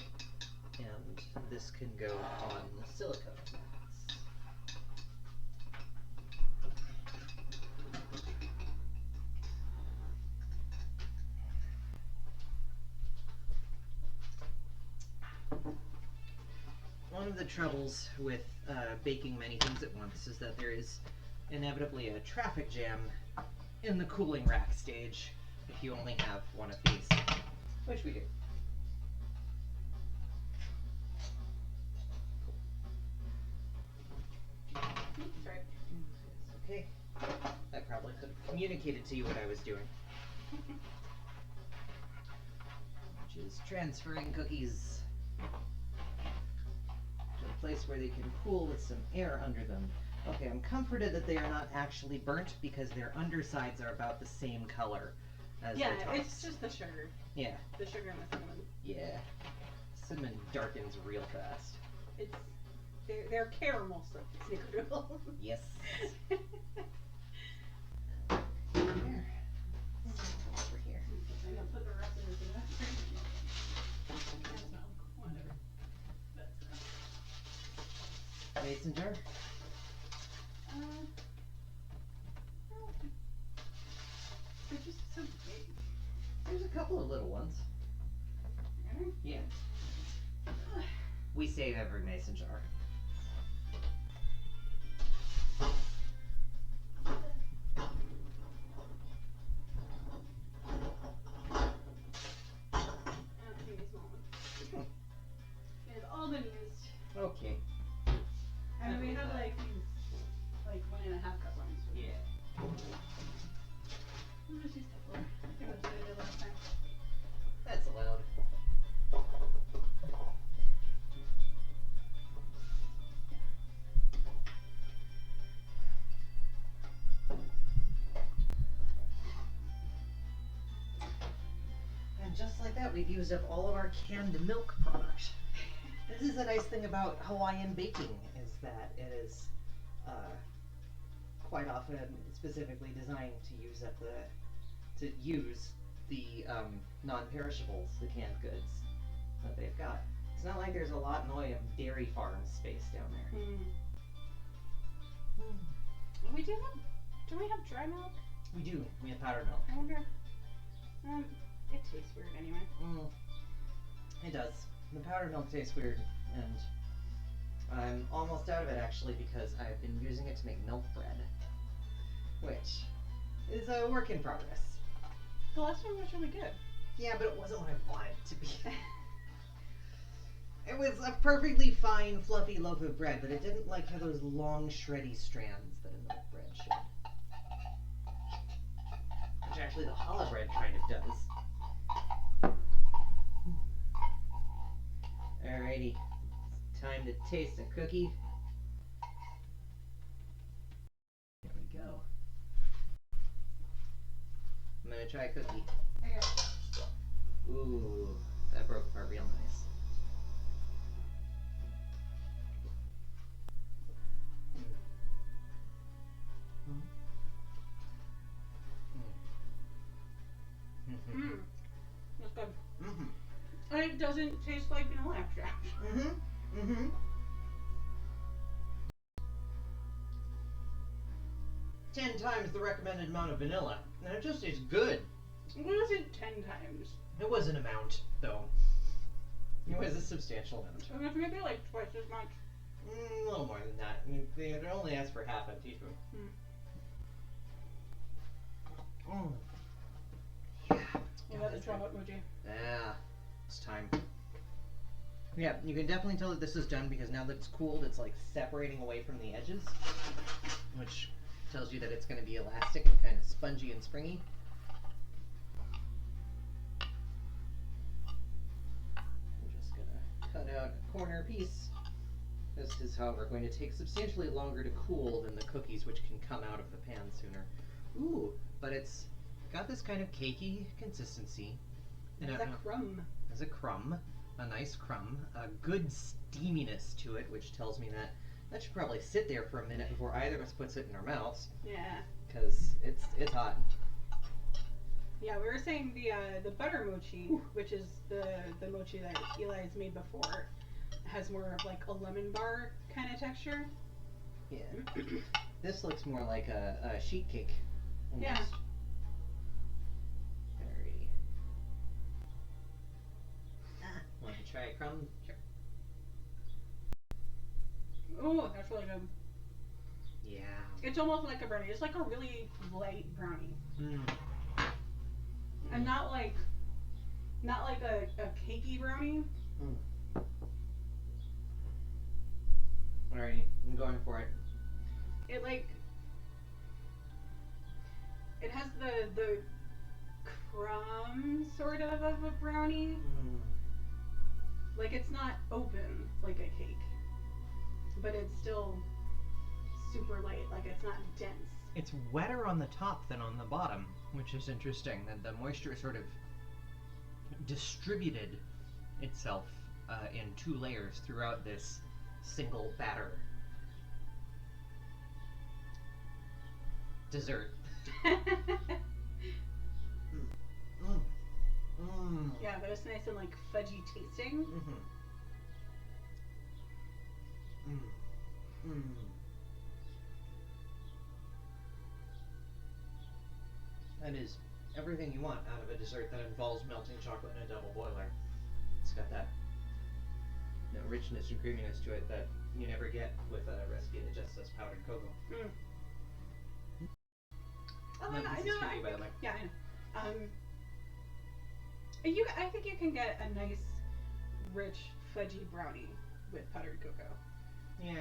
and this can go on the silicone mats. One of the troubles with baking many things at once is that there is inevitably a traffic jam in the cooling rack stage if you only have one of these, which we do. Sorry. It's okay. I probably could have communicated to you what I was doing. Which is transferring cookies to a place where they can cool with some air under them. Okay, I'm comforted that they are not actually burnt because their undersides are about the same color as Yeah, their tops. it's just the sugar. Yeah. The sugar and the cinnamon. Yeah. Cinnamon darkens real fast. It's they're caramel snickerdoodle. Yes. Here. Over here. I'm gonna put the rest of it in that. No, whatever. That's Mason jar. they're just so big. There's a couple of little ones. Really? Yeah. We save every mason jar. They've all been used. Okay. I mean, we have like these, like 1.5 cup ones. Yeah. Let's just have one. I think that's what I did last time. That's allowed. And just like that, we've used up all of our canned milk product. This is the nice thing about Hawaiian baking, is that it is quite often specifically designed to use up the non-perishables, the canned goods that they've got. It's not like there's a lot in the way of dairy farm space down there. We do we have dry milk? We do. We have powdered milk. I wonder. It tastes weird anyway. It does. The powdered milk tastes weird, and I'm almost out of it actually because I've been using it to make milk bread. which is a work in progress. The last one was really good. Yeah, but it wasn't what I wanted it to be. It was a perfectly fine, fluffy loaf of bread, but it didn't like have those long, shreddy strands that a milk bread should. Which actually the challah bread kind of does. Alrighty, it's time to taste a cookie. Here we go. I'm gonna try a cookie. Okay. Ooh, that broke apart real nice. Mmm. That's good. Mm-hmm. And it doesn't taste like vanilla extract. Mm-hmm. Mm-hmm. 10 times the recommended amount of vanilla. And it just tastes good. What is it 10 times? It was an amount, though. It was a substantial amount. It was maybe like twice as much. A little more than that. I mean, they only asked for half a teaspoon. Mm. Yeah. Well, that is chocolate mochi. Yeah. It's time. Yeah, you can definitely tell that this is done because now that it's cooled, it's like separating away from the edges, which tells you that it's going to be elastic and kind of spongy and springy. I'm just going to cut out a corner piece. This is, however, going to take substantially longer to cool than the cookies, which can come out of the pan sooner. Ooh, but it's got this kind of cakey consistency. It's a crumb. As a crumb, a nice crumb, a good steaminess to it, which tells me that that should probably sit there for a minute before either of us puts it in our mouths. Yeah. Because it's hot. Yeah, we were saying the butter mochi, which is the mochi that Eli's made before, has more of like a lemon bar kind of texture. Yeah. This looks more like a sheet cake. Almost. Yeah. Alrighty. Want to try a crumb? Sure. Oh, that's really good. Yeah. It's almost like a brownie. It's like a really light brownie. Mm. And not like a cakey brownie. Mm. Alrighty, I'm going for it. It has the crumb sort of a brownie. Mm. Like it's not open like a cake, but it's still super light. Like it's not dense. It's wetter on the top than on the bottom, which is interesting. The moisture sort of distributed itself in 2 layers throughout this single batter. Dessert. Yeah, but it's nice and like fudgy tasting. That is everything you want out of a dessert that involves melting chocolate in a double boiler. It's got that richness and creaminess to it that you never get with a recipe that just says powdered cocoa. Oh, No, I this know. is for you, by the way. Yeah, I know. I think you can get a nice, rich, fudgy brownie with powdered cocoa. Yeah. You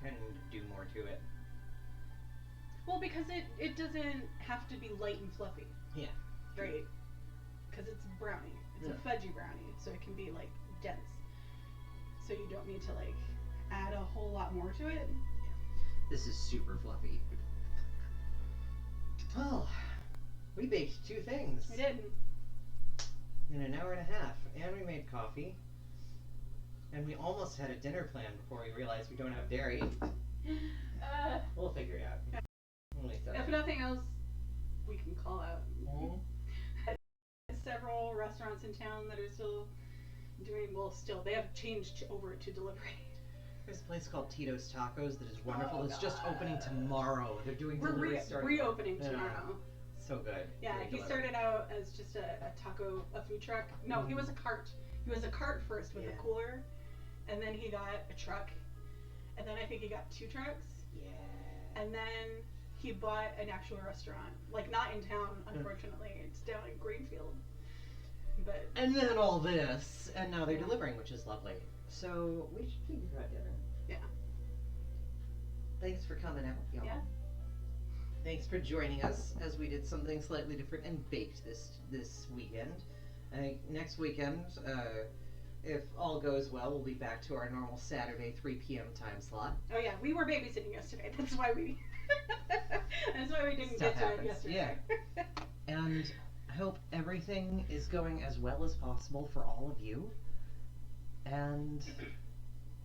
kind of need to do more to it. Well, because it doesn't have to be light and fluffy. Yeah. Right? Because it's a brownie. It's a fudgy brownie, so it can be like dense. So you don't need to like add a whole lot more to it. This is super fluffy. Well, we baked 2 things. We did. In an hour and a half, and we made coffee. And we almost had a dinner plan before we realized we don't have dairy. We'll figure it out. If nothing else, we can call out several restaurants in town that are still doing, they have changed over to delivery. There's a place called Tito's Tacos that is wonderful. It's just opening tomorrow. They're doing delivery starting. Reopening tomorrow. So good. Yeah, he started out as just a food truck. No, he was a cart. He was a cart first with a cooler, and then he got a truck, and then I think he got 2 trucks. Yeah. and then he bought an actual restaurant, like not in town, unfortunately. It's down in Greenfield. But And then all this, and now they're Yeah. delivering, which is lovely. So we should figure out dinner. Yeah. Thanks for coming out, y'all. Yeah. Thanks for joining us as we did something slightly different and baked this weekend. Next weekend, if all goes well, we'll be back to our normal Saturday 3 p.m. time slot. Oh yeah, we were babysitting yesterday. That's why we. That's why we didn't Stuff get to happens, it yesterday. yeah. And I hope everything is going as well as possible for all of you. And